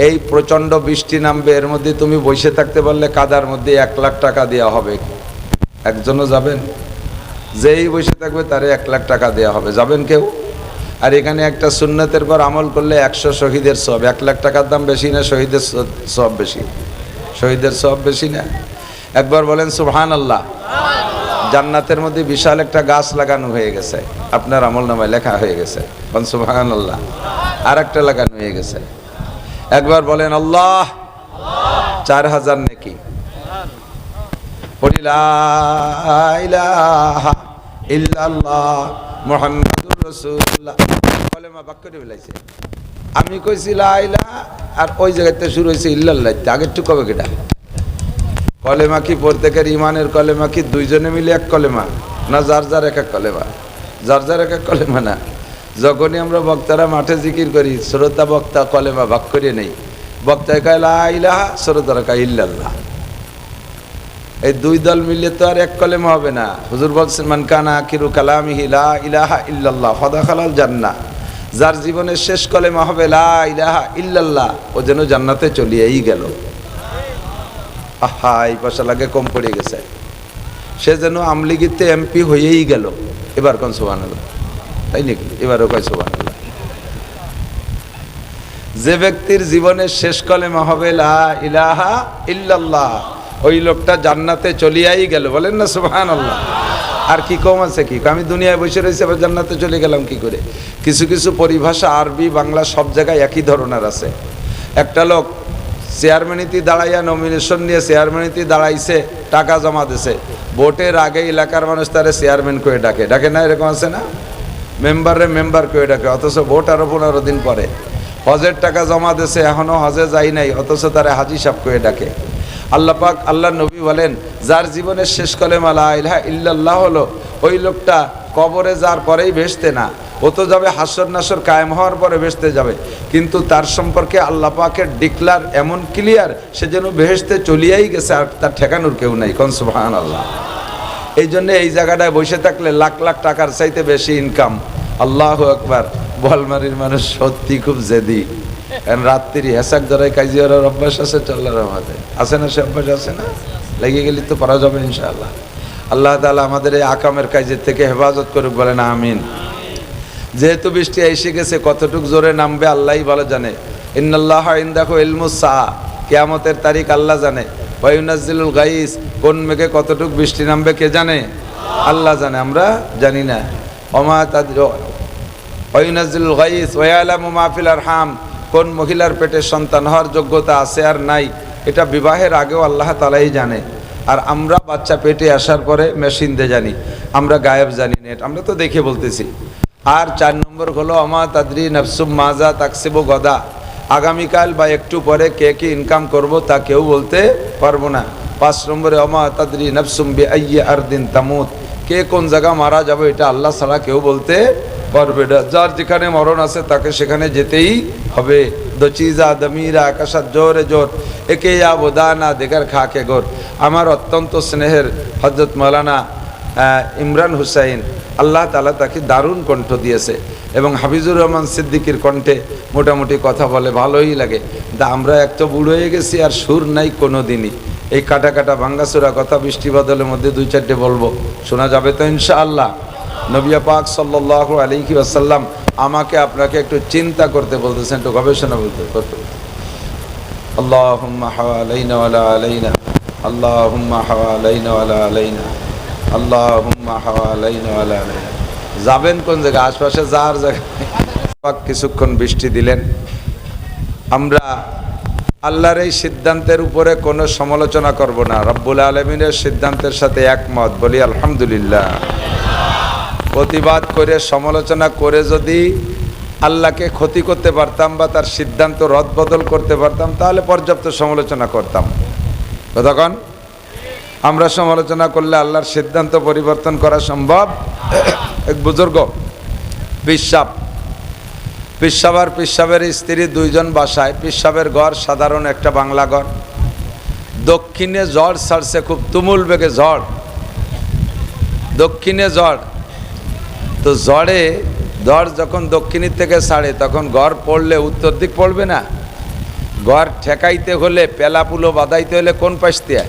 এই প্রচণ্ড বৃষ্টি নামবে, এর মধ্যে তুমি বসে থাকতে পারলে কাদার মধ্যে 1 লাখ টাকা দেওয়া হবে, একজনও যাবেন? যেই বসে থাকবে তারে 1 লাখ টাকা দেওয়া হবে, যাবেন কেউ? আর এখানে একটা সুন্নতের পর আমল করলে 100 শহীদের সওয়াব। 1 লাখ টাকার দাম বেশি না শহীদের সওয়াব বেশি? শহীদের সওয়াব বেশি না? একবার বলেন সুবহানাল্লাহ। জান্নাতের মধ্যে বিশাল একটা গাছ লাগানো হয়ে গেছে, আপনার আমলনামায় লেখা হয়ে গেছে, বলেন সুবহানাল্লাহ। আর একটা লাগানো হয়ে গেছে, একবার বলেন আল্লাহ। 4000 নেকি। পড়ি লা ইলাহা ইল্লাল্লাহ মুহাম্মাদুর রাসূলুল্লাহ। কলেমা বাক করে ফেলাইছে। আমি কইছি লা ইলাহা, আর ওই জায়গাতে শুরু হয়েছে ইল্লাল্লাহ। আগের টু কবে কেটা? কলেমা কি প্রত্যেকের ইমানের কলেমা কি দুইজনে মিলে এক কলেমা না যার যার এক এক কলেমা? যার যার এক এক কলেমা না। যখনই আমরা বক্তারা মাঠে জিকির করি, শ্রোতা বক্তা কলেমা ভাগ করে নেই। বক্তায় কয় লা ইলাহা, শ্রোতারা কয় ইল্লাল্লাহ। এই দুই দল মিলে তো আর এক কলেমা হবে না। হুজুর বলছেন মান কানা আখিরু কালামিহি লা ইলাহা ইল্লাল্লাহ ফাদাখালাল জান্নাহ। যার জীবনের শেষ কলেমা হবে লা ইলাহা ইল্লাল্লাহ, ও যেন জান্নাতে চলিয়েই গেল। আহা, এই পয়সা লাগে কম পড়ে গেছে, সে যেন আমলিগিতে এমপি হয়েই গেল। এবার কোন সুবহানাল্লাহ, তাই নাকি? এবারও কয় সুবহানাল্লাহ। যে ব্যক্তির জীবনের শেষ কলেমা হবে লা ইলাহা ইল্লাল্লাহ, ওই লোকটা জান্নাতে চলিয়াই গেল, বলেন না সুবহানাল্লাহ। আর কি কম আছে? কি আমি দুনিয়ায় বসে রয়েছি আবার জান্নাতে চলে গেলাম কি করে? কিছু কিছু পরিভাষা আরবি বাংলা সব জায়গায় একই ধরনের আছে। একটা লোক চেয়ারম্যানিতে দাঁড়াইয়া নমিনেশন নিয়ে চেয়ারম্যানিতে দাঁড়াইছে, টাকা জমা দিছে, ভোটের আগে এলাকার মানুষ তারে চেয়ারম্যান করে ডাকে, ডাকে না? এরকম আছে না? মেম্বারে মেম্বার করে ডাকে, অথচ ভোট আরো 15 দিন পরে। হজের টাকা জমা দিছে, এখনো হজে যাই নাই, অথচ তারে হাজি সাহেব করে ডাকে। আল্লাহ পাক, আল্লাহ নবী বলেন যার জীবনের শেষ কলেমা লা ইলাহা ইল্লাল্লাহ হলো, ওই লোকটা কবরে যার পরেই ভেস্তে না, ও তো যাবে হাসর নাসর কায়েম হওয়ার পরে ভেস্তে যাবে, কিন্তু তার সম্পর্কে আল্লাহ পাকের ডিক্লার এমন ক্লিয়ার, সে যেন ভেস্তে চলিয়াই গেছে, আর তার ঠেকানোর কেউ নাই। কোন সুবহানাল্লাহ। এই জন্য এই জায়গাটায় বসে থাকলে লাখ লাখ টাকার চাইতে বেশি ইনকাম। আল্লাহু আকবার। বলমারির মানুষ সত্যি খুব জেদি, কারণ রাত্রি হেসাক ধরে কাজী হওয়ার অভ্যাস আছে, চল্লার আমাদের আছে না? সে অভ্যাস আছে না? লেগে গেলে তো পারা যাবে ইনশাআল্লাহ। আল্লাহ তাআলা আমাদের এই আকামের কাজের থেকে হেফাজত করুক, বলেন আমিন। যেহেতু বৃষ্টি এসে গেছে, কতটুক জোরে নামবে আল্লাহই ভালো জানে। ইন্নাল্লাহা ইনদাহু ইলমুস সাআ, কিয়ামতের তারিখ আল্লাহ জানে। ওয়া ইউনাজ্জিলুল গাইস, কোন মেঘে কতটুক বৃষ্টি নামবে কে জানে? আল্লাহ জানে, আমরা জানি না। ওমা তাদরু ওয়া ইউনাজ্জিলুল গাইস ওয়া ইয়ালামু মা ফিল আরহাম, কোন মহিলার পেটে সন্তান হওয়ার যোগ্যতা আছে আর নাই, এটা বিবাহের আগেও আল্লাহ তাআলাই জানে। আর আমরা বাচ্চা পেটে আসার পরে মেশিন দিয়ে জানি, আমরা গায়েব জানি না, আমরা তো দেখে বলতেছি। আর 4 নম্বর হলো আমা তাদরি নাফসুম মাজা তাকসিবু গদা, আগামীকাল বা একটু পরে কে কি ইনকাম করব তা কেউ বলতে পারবো না। 5 নম্বরে আমা তাদরি নাফসুম বিআইয়ি আরদিন তামুত, কে কোন জায়গা মারা যাবে এটা আল্লাহ ছাড়া কেউ বলতে পারবে না। যার যেখানে মরণ আছে তাকে সেখানে যেতেই হবে। দো চিজা দমিরা আকাশাত জোরে জোর, একে ইয়া বোদানা দেখার খাকে গোর। আমার অত্যন্ত স্নেহের হযরত মাওলানা ইমরান হুসাইন, আল্লাহ তাআলা তাকে দারুণ কণ্ঠ দিয়েছে এবং হাফিজুর রহমান সিদ্দিকীর কণ্ঠে মোটামুটি কথা বলে, ভালোই লাগে। তা আমরা এক তো বুড়ো হয়ে গেছি আর সুর নাই কোনো দিনই। এই কাটা কাটা ভাঙ্গাচোরা কথা বৃষ্টি বাদলের মধ্যে 2-4টে বলবো, শোনা যাবে তো ইনশাআল্লাহ? নবী পাক সাল্লাল্লাহু আলাইহি ওয়াসাল্লাম আমাকে আপনাকে একটু চিন্তা করতে বলতেছেন, একটু গবেষণা করতে। আল্লাহুম্মা হাওয়ালাইনা ওয়ালা আলাইনা, আল্লাহুম্মা হাওয়ালাইনা ওয়ালা আলাইনা, আল্লাহুম্মা হাওয়ালাইনা ওয়ালা আলাইনা। যাবেন কোন জায়গায়? আশপাশে যার জায়গায় পাক কিছুক্ষণ বৃষ্টি দিলেন। আমরা আল্লাহর এই সিদ্ধান্তের উপরে কোনো সমালোচনা করব না, রব্বুল আলামিনের সিদ্ধান্তের সাথে একমত, বলি আলহামদুলিল্লাহ। প্রতিবাদ করে সমালোচনা করে যদি আল্লাহকে ক্ষতি করতে পারতাম বা তার সিদ্ধান্ত রদবদল করতে পারতাম তাহলে পর্যাপ্ত সমালোচনা করতাম। তখন আমরা সমালোচনা করলে আল্লাহর সিদ্ধান্ত পরিবর্তন করা সম্ভব? এক বুজুর্গ পিসাব আর পিসাবের স্ত্রী 2 জন বাসায়। পিসাবের ঘর সাধারণ একটা বাংলা ঘর, দক্ষিণে ঝড় ছাড়ছে, খুব তুমুল বেগে ঝড়, দক্ষিণে ঝড়। তো ঝড় যখন দক্ষিণের থেকে ছাড়ে তখন ঘর পড়লে উত্তর দিক পড়বে না? ঘর ঠেকাইতে হলে পেলাপুলো বাঁধাইতে হলে কোন পাশ দিয়ে?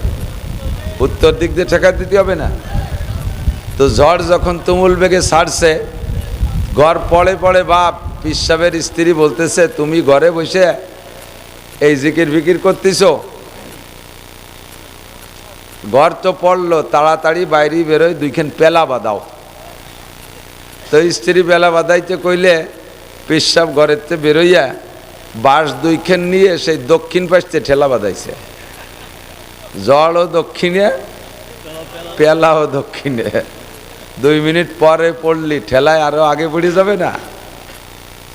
উত্তর দিক দিয়ে ঠেকা দিতে হবে না? তো ঝড় যখন তুমুল বেগে ছাড়ছে, ঘর পড়ে পড়ে বাপ পিসাবের স্ত্রী বলতেছে, তুমি ঘরে বসে এই জিকির ফিকির করতেছ, ঘর তো পড়লো, তাড়াতাড়ি বাইরে বেরোয় 2খান পেলা বাঁধাও। তো স্ত্রী পেলা বাঁধাইতে কইলে পিসাব ঘরের থেকে বেরোইয়া বাঁশ 2খান নিয়ে সেই দক্ষিণ পাশে ঠেলা বাঁধাইছে। জড়ও দক্ষিণে, পেলাও দক্ষিণে। 2 মিনিট পরে পড়লি ঠেলায় আরো আগে পড়ে যাবে না?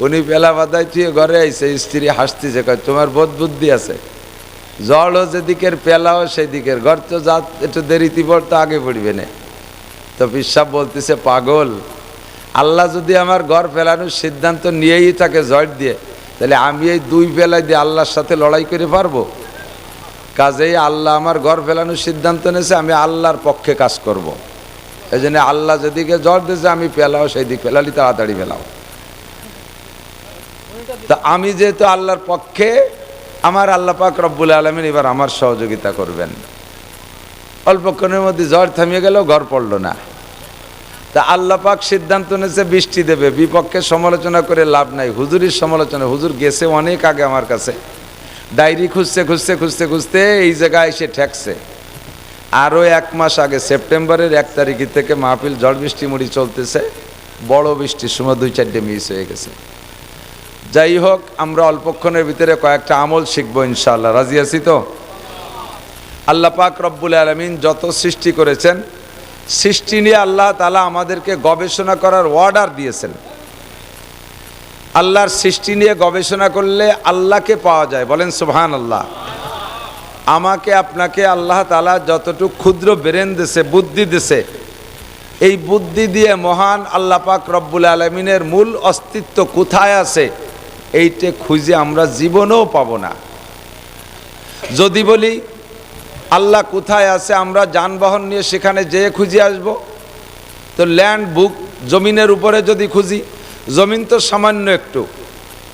উনি পেলা বাঁধাই তুই ঘরে আইছে, স্ত্রী হাসতেছে, কয় তোমার বোধ বুদ্ধি আছে, জড়ও যেদিকের পেলাও সেই দিকের, ঘর তো যা একটু দেরিতে পড়তো আগে পড়বে না। তো পিসাব বলতেছে, পাগল, আল্লাহ যদি আমার ঘর ফেলানোর সিদ্ধান্ত নিয়েই থাকে ঝড় দিয়ে, তাহলে আমি এই 2 পেলা দিয়ে আল্লাহর সাথে লড়াই করে পারবো? কাজেই আল্লাহ আমার ঘর ফেলানোর সিদ্ধান্ত নিয়েছে, আমি আল্লাহর পক্ষে কাজ করব। এই জন্য আল্লাহ যেদিকে ঝড় দিয়েছে আমি পেলাও সেই দিক ফেলালি, তাড়াতাড়ি ফেলাও। তা আমি যেহেতু আল্লাহর পক্ষে, আমার আল্লাহ পাক রব্বুল আলামিন এবার আমার সহযোগিতা করবেন। অল্পক্ষণের মধ্যে ঝড় থামিয়ে গেল, ঘর পড়লো না। তা আল্লাহ পাক সিদ্ধান্ত নিয়েছে বৃষ্টি দেবে, বিপক্ষে সমালোচনা করে লাভ নাই। হুজুরের সমালোচনা, হুজুর গেছে অনেক আগে আমার কাছে, ডায়েরি খুঁজতে এই জায়গায় এসে ঠেকছে। আরও 1 মাস আগে সেপ্টেম্বরের 1 তারিখ থেকে মাহফিল ঝড় বৃষ্টি মুড়ি চলতেছে, বড় বৃষ্টির সময় 2-4টে মিস হয়ে গেছে। যাই হোক, আমরা অল্পক্ষণের ভিতরে কয়েকটা আমল শিখবো ইনশাআল্লাহ। রাজি আছি তো? আল্লাহ পাক রব্বুল আলামিন যত সৃষ্টি করেছেন, সৃষ্টি নিয়ে আল্লাহ তাআলা আমাদেরকে গবেষণা করার অর্ডার দিয়েছেন। আল্লাহর সৃষ্টি নিয়ে গবেষণা করলে আল্লাহকে পাওয়া যায়, বলেন সুবহানাল্লাহ। আমাকে আপনাকে আল্লাহ তাআলা যতটুকু ক্ষুদ্র ব্রেন দিয়েছে, বুদ্ধি দিয়েছে, এই বুদ্ধি দিয়ে মহান আল্লাহ পাক রব্বুল আলামিনের মূল অস্তিত্ব কোথায় আছে এইটা খুঁজে আমরা জীবনেও পাবো না। যদি বলি আল্লাহ কোথায় আছে, আমরা যানবাহন নিয়ে সেখানে যেয়ে খুঁজে আসব। তো ল্যান্ড বুক, জমিনের উপরে যদি খুঁজি, জমিন তো সামান্য একটু,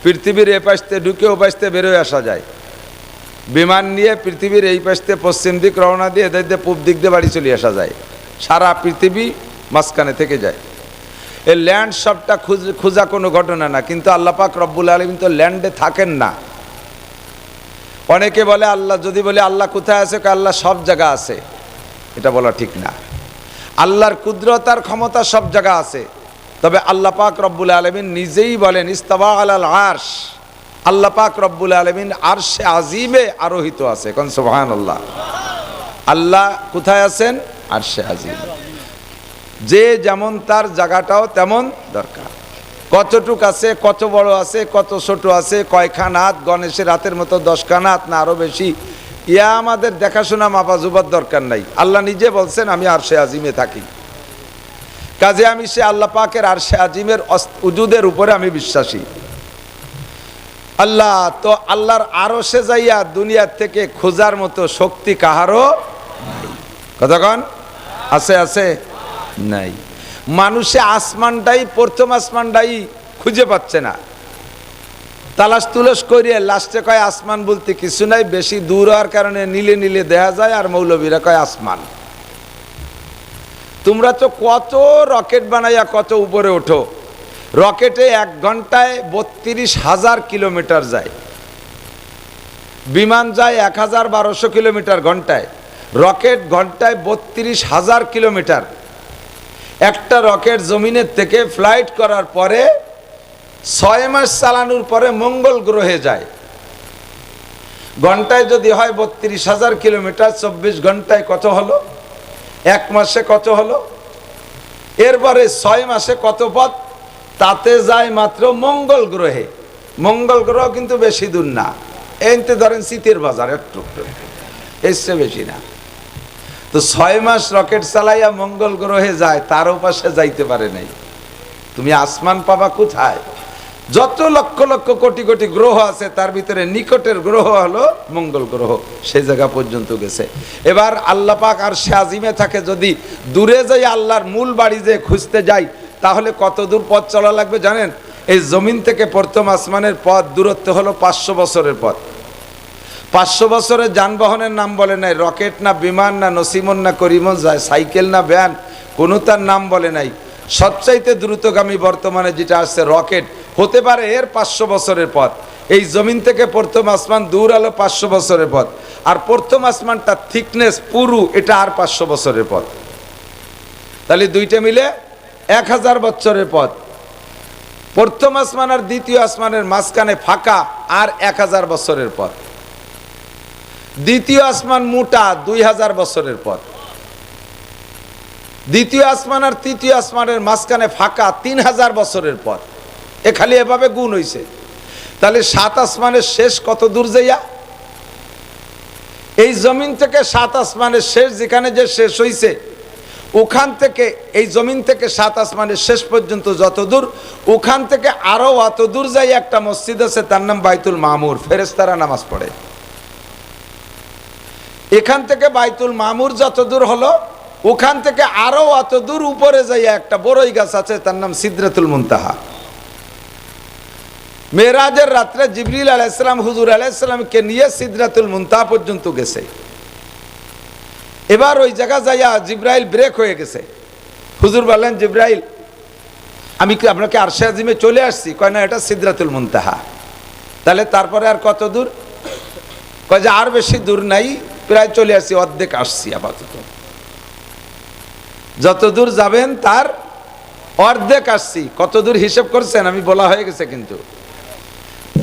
পৃথিবীর এ পাশতে ঢুকে ও পাশতে বেরোয় আসা যায়। বিমান নিয়ে পৃথিবীর এই পাশতে পশ্চিম দিক রওনা দিয়ে এদের দিয়ে পূব দিক দিয়ে বাড়ি চলে আসা যায়, সারা পৃথিবী মাঝখানে থেকে যায়। এই ল্যান্ড সবটা খোঁজা কোনো ঘটনা না, কিন্তু আল্লাহ পাক রব্বুল আলামিন তো ল্যান্ডে থাকেন না। অনেকে বলে আল্লাহ, যদি বলে আল্লাহ কোথায় আছে, আল্লাহ সব জায়গা আছে, এটা বলা ঠিক না। আল্লাহর কুদরত আর ক্ষমতা সব জায়গা আছে, তবে আল্লাহ পাক রব্বুল আলামিন নিজেই বলেন ইস্তাওয়া আলাল আরশ, আল্লাহ পাক রব্বুল আলামিন আরশে আজিমে আরোহিত আছে। কোন সুবহানাল্লাহ। আল্লাহ কোথায় আছেন? আরশে আজিম। যে যেমন তার জায়গাটাও তেমন দরকার। কতটুক আছে, কত বড় আছে, কত ছোট আছে, কয়খান হাত, গণেশের হাতের মতো 10খান হাত না আরো বেশি, ইয়া আমাদের দেখাশোনা মাপা জুবার দরকার নাই। আল্লাহ নিজে বলছেন আমি আরশে আজিমে থাকি, কাজে আমি সে আল্লাহ পাকের আরশে আজিমের উজুদের উপরে আমি বিশ্বাসী। আল্লাহ তো আল্লাহর আরশে যাইয়া দুনিয়ার থেকে খোঁজার মতো শক্তি কাহারও নাই। কতক্ষণ আছে? আছে নাই। মানুষে আসমানটাই, প্রথম আসমানটাই খুঁজে পাচ্ছে না, তালাশ তুলস করিয়ে লাস্টে কয় আসমান বলতে কিছু নাই, বেশি দূর হওয়ার কারণে নীলে নীলে দেখা যায়, আর মৌলবীরা কয় আসমান। তোমরা তো কত রকেট বানাইয়া কত উপরে ওঠো, রকেটে 1 ঘন্টায় 32,000 কিলোমিটার যায়, বিমান যায় 1012 কিলোমিটার ঘন্টায়, রকেট ঘন্টায় 32,000 কিলোমিটার। একটা রকেট জমিনের থেকে ফ্লাইট করার পরে 6 মাস চালানোর পরে মঙ্গল গ্রহে যায়। ঘন্টায় যদি হয় 32,000 কিলোমিটার, 24 ঘন্টায় কত হলো? 1 মাসে কত হলো? এরপরে 6 মাসে কত পথ? তাতে যায় মাত্র মঙ্গল গ্রহে। মঙ্গল গ্রহ কিন্তু বেশি দূর না, এইতে ধরেন শীতের বাজার একটু, এসছে বেশি না। তো 6 মাস রকেট চালাইয়া মঙ্গল গ্রহে যায়, তার পাশে যাইতে পারে নাই। তুমি আসমান পাবা কোথায়? যত লক্ষ লক্ষ কোটি কোটি গ্রহ আছে তার ভিতরে নিকটের গ্রহ হলো মঙ্গল গ্রহ, সেই জায়গা পর্যন্ত গেছে। এবার আল্লাহ পাক আরশে আজিমে থাকে, যদি দূরে যাই আল্লাহর মূল বাড়ি যে খুঁজতে যাই, তাহলে কত দূর পথ চলা লাগবে জানেন? এই জমিন থেকে প্রথম আসমানের পথ দূরত্ব হলো 500 বছরের পথ। 500 বছরের যানবাহনের নাম বলে নাই, রকেট না বিমান না নসিমন না করিমন, সাইকেল না ভ্যান, কোনো তার নাম বলে নাই। সবচাইতে দ্রুতগামী বর্তমানে যেটা আসছে রকেট, হতে পারে এর 500 বছরের পথ। এই জমিন থেকে প্রথম আসমান দূর হলো 500 বছরের পথ, আর প্রথম আসমানটা থিকনেস পুরু, এটা আর 500 বছরের পথ। তাহলে দুইটা মিলে 1000 বছরের পথ। প্রথম আসমান আর দ্বিতীয় আসমানের মাঝখানে ফাঁকা, আর 1000 বছরের পথ। দ্বিতীয় আসমান মোটা 2000 বছরের পথ। দ্বিতীয় আসমান আর তৃতীয় আসমানের মাঝখানে ফাঁকা 3000 বছরের পথ। এ খালি এভাবে গুণ হইছে। তাহলে 7 আসমানের শেষ কত দূর যাইয়া? এই জমিন থেকে 7 আসমানের শেষ যেখানে যে শেষ হইছে, ওখান থেকে এই জমিন থেকে 7 আসমানের শেষ পর্যন্ত যত দূর, ওখান থেকে আরো অত দূর যাই একটা মসজিদ আছে, তার নাম বাইতুল মামুর, ফেরেশতারা নামাজ পড়ে। এখান থেকে বাইতুল মামুর যত দূর হলো, ওখান থেকে আরো অত দূর উপরে যাইয়া একটা বড়ই গাছ আছে, তার নাম সিদরাতুল মুনতাহা। মেরাজের রাত্রে জিবরিল আলাইহিস সালাম হুজুর আলাইহিস সালামকে নিয়ে সিদরাতুল মুনতাহা পর্যন্ত গেছে। এবার ওই জায়গা যাইয়া জিব্রাইল ব্রেক হয়ে গেছে। হুজুর বললেন, জিব্রাইল আমি কি আপনাকে আরশে আজিমে চলে আসছি? কয় না, এটা সিদরাতুল মুনতাহা। তাহলে তারপরে আর কত দূর? কয় যে আর বেশি দূর নাই, প্রায় চলে আসছি, অর্ধেক আসছি আপাতত। যত দূর যাবেন তার অর্ধেক আসছি। কত দূর হিসেব করছেন? আমি বলা হয়ে গেছে। কিন্তু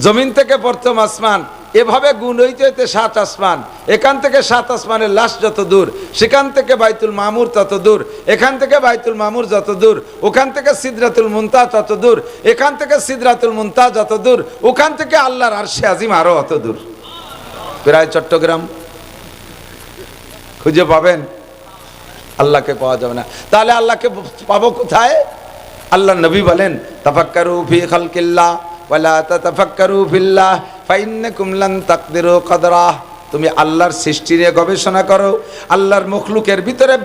জমিন থেকে প্রথম আসমান এভাবে গুণ হইতে হইতে 7 আসমান, এখান থেকে 7 আসমানের লাস্ট যত দূর, সেখান থেকে বাইতুল মামুর তত দূর, এখান থেকে বাইতুল মামুর যত দূর, ওখান থেকে সিদরাতুল মুনতাহা তত দূর, এখান থেকে সিদরাতুল মুনতাহা যত দূর, ওখান থেকে আল্লাহর আরশে আজিম আরো অত দূর। প্রায় চট্টগ্রাম। খুঁজে পাবেন? আল্লাহকে পাওয়া যাবে না। তাহলে আল্লাহকে পাবো কোথায়? আল্লাহ নবী বলেন, তাফাক্কারু ফি খালকিল্লাহ ওয়ালা তাতাফাক্কারু ফিল্লাহ ফাইন্নাকুম লান তাকদিরু কদরাহ। তুমি আল্লাহর সৃষ্টি নিয়ে গবেষণা করো, আল্লাহর মখলুকের ভিতরে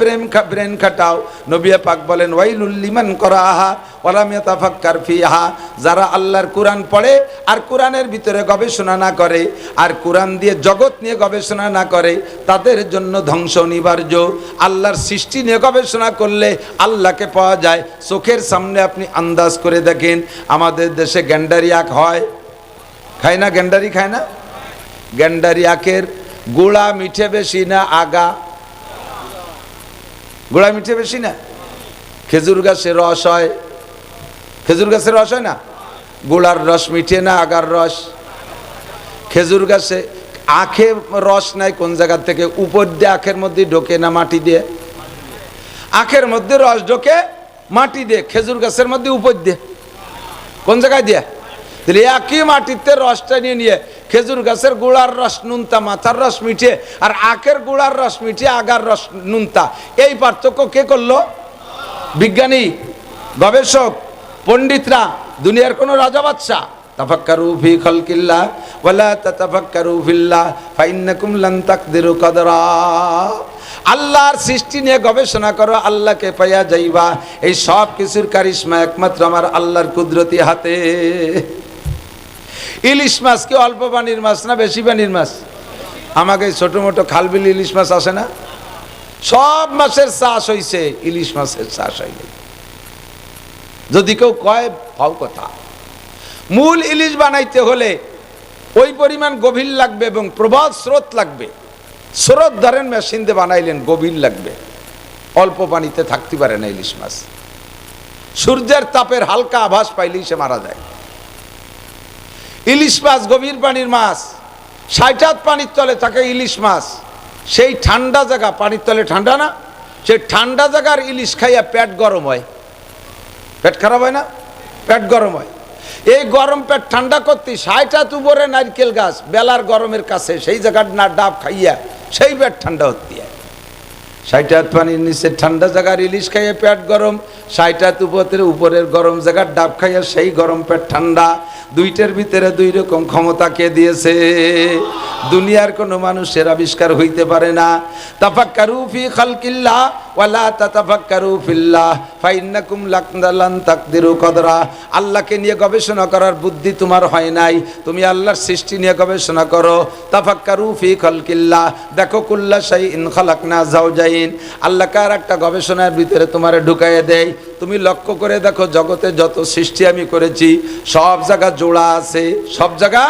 ব্রেন খাটাও। নবী পাক বলেন, ওয়াইলুল লিমান করাহা ওয়া লাম ইয়াতাফাক্কার ফিহা। যারা আল্লাহর কোরআন পড়ে আর কোরআনের ভিতরে গবেষণা না করে, আর কোরআন দিয়ে জগৎ নিয়ে গবেষণা না করে, তাদের জন্য ধ্বংস অনিবার্য। আল্লাহর সৃষ্টি নিয়ে গবেষণা করলে আল্লাহকে পাওয়া যায়। চোখের সামনে আপনি আন্দাজ করে দেখেন, আমাদের দেশে গ্যান্ডারি আখ হয়, খায় না? গ্যান্ডারি খায় না? গ্যান্ডারি আখের গোড়া মিঠে বেশি না আগা? গোড়া মিঠে বেশি না? খেজুর গাছের রস হয়, খেজুর গাছের রস হয় না? গোড়ার রস মিঠে না আগার রস? খেজুর গাছে আখে রস নাই কোন জায়গা থেকে? উপর দিয়ে আখের মধ্যে ঢোকে না মাটি দিয়ে? আখের মধ্যে রস ঢোকে মাটি দিয়ে, খেজুর গাছের মধ্যে উপর দিয়ে কোন জায়গায় দিয়ে? তাহলে একই মাটিতে রসটা নিয়ে নিয়ে খেজুর গাছের গুড়ার রস নুনতা, মাথার রস মিঠে, আর আখের গুড়ার রস মিঠে, আগার রস নুনতা। এই পার্থক্য কে করলো? বিজ্ঞানী, গবেষক, পণ্ডিতরা, দুনিয়ার কোনো রাজা বাদশা। তাফাক্কারু ফি খালকিল্লাহ ওয়ালা তাতাফাক্কারু ফিল্লাহ ফাইন্নাকুম লান তাকদিরু কদরা। আল্লাহর সৃষ্টি নিয়ে গবেষণা করো, আল্লাহকে পাইয়া যাইবা। এই সব কিছুর কারিশমা একমাত্র আমার আল্লাহর কুদরতি হাতে। ইলিশ মাছ কি অল্প পানির মাছ না বেশি পানির মাছ? আমাকে ছোট মোটো খালবিল ইলিশ মাছ আসে না? সব মাছের চাষ হইছে, ইলিশ মাছের চাষ হয়নি। যদি কেউ কয় ফাও কথা। মূল ইলিশ বানাইতে হলে ওই পরিমাণ গভীর লাগবে এবং প্রবল স্রোত লাগবে। স্রোত ধরেন মেশিন দিয়ে বানাইলেন, গভীর লাগবে, অল্প পানিতে থাকতে পারে না ইলিশ মাছ। সূর্যের তাপের হালকা আভাস পাইলেই সে মারা যায়। ইলিশ মাছ গভীর পানির মাছ, ৬০ হাত পানির তলে থাকে ইলিশ মাছ। সেই ঠান্ডা জায়গা, পানির তলে ঠান্ডা না, সেই ঠান্ডা জায়গার ইলিশ খাইয়া পেট গরম হয়। পেট খারাপ হয় না? পেট গরম হয়। এই গরম পেট ঠান্ডা করতে ৬০ হাত উপরে নারকেল গাছ, বেলার গরমের কাছে সেই জায়গার না ডাব খাইয়া সেই পেট ঠান্ডা হতে হয়। ৬০ হাত পানির নিচে ঠান্ডা জায়গার ইলিশ খাইয়া পেট গরম, ৬০ হাত উপরের গরম জায়গার ডাব খাইয়া সেই গরম পেট ঠান্ডা। দুইটার ভিতরে দুই রকম ক্ষমতা কে দিয়েছে? দুনিয়ার কোনো মানুষের আবিষ্কার হইতে পারে না। তাফাক্কারু ফি খালকিল্লাহ ওয়ালা তাতাফাক্কারু ফিল্লাহ ফাইন্নাকুম লান তাকদিরু কদরা। আল্লাহকে নিয়ে গবেষণা করার বুদ্ধি তোমার হয় নাই, তুমি আল্লাহর সৃষ্টি নিয়ে গবেষণা করো। তাফাক্কারু ফি খালকিল্লাহ, দেখো কুল্লা শাইইন খালাকনা যাওজাইন। আল্লাহ কার একটা গবেষণার ভিতরে তোমারে ঢুকাইয়ে দেয়। তুমি লক্ষ্য করে দেখো, জগতে যত সৃষ্টি আমি করেছি সব জায়গা জোড়া আছে, সব জায়গা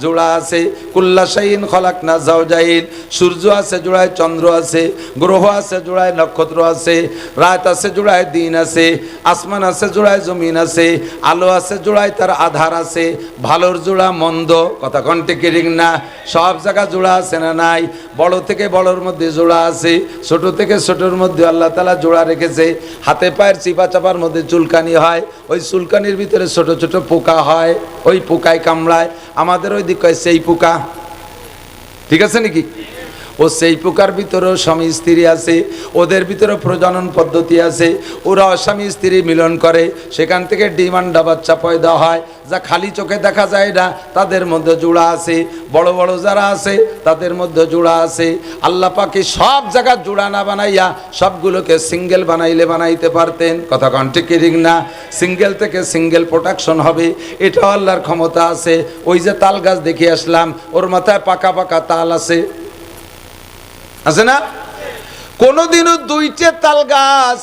জোড়া আছে। কুল্লা শাইইন খালাকনা যাওজাইন। সূর্য আছে জোড়ায়, চন্দ্র আছে, গ্রহ আছে জোড়ায়, নক্ষত্র আছে, রাত আছে জোড়ায়, দিন আছে, আসমান আছে জোড়ায়, জমিন আছে, আলো আছে জোড়ায়, তার আধার আছে, ভালোর জোড়া মন্দ, কথা কন্টে কিরিং না, সব জায়গা জোড়া আছে না নাই? বড় থেকে বড়র মধ্যে জোড়া আছে, ছোট থেকে ছোটর মধ্যে আল্লাহ তাআলা জোড়া রেখেছে। হাতে পায়ের চিপা চাপার মধ্যে চুলকানি হয়, ওই চুলকানির ভিতরে ছোট ছোট পোকা হয়, ওই পোকায় কামড়ায়। আমাদের ওই দিক কয় সেই পোকা, ঠিক আছে নাকি? ও সেই পোকার ভিতরেও স্বামী স্ত্রী আছে, ওদের ভিতরে প্রজনন পদ্ধতি আছে। ওরা স্বামী স্ত্রী মিলন করে, সেখান থেকে ডিম আন্ডা বাচ্চা পয়দা হয়, যা খালি চোখে দেখা যায় না, তাদের মধ্যে জোড়া আছে। বড় বড় যারা আছে তাদের মধ্যে জোড়া আছে। আল্লাহ পাকে সব জায়গা জোড়া না বানাইয়া সবগুলোকে সিঙ্গেল বানাইলে বানাইতে পারতেন, কথা কন ঠিক না? সিঙ্গেল থেকে সিঙ্গেল প্রোডাকশন হবে, এটাও আল্লাহর ক্ষমতা আছে। ওই যে তাল গাছ দেখে আসলাম, ওর মাথায় পাকা পাকা তাল আছে, আছে না? কোনোদিনও দুইটা তাল গাছ,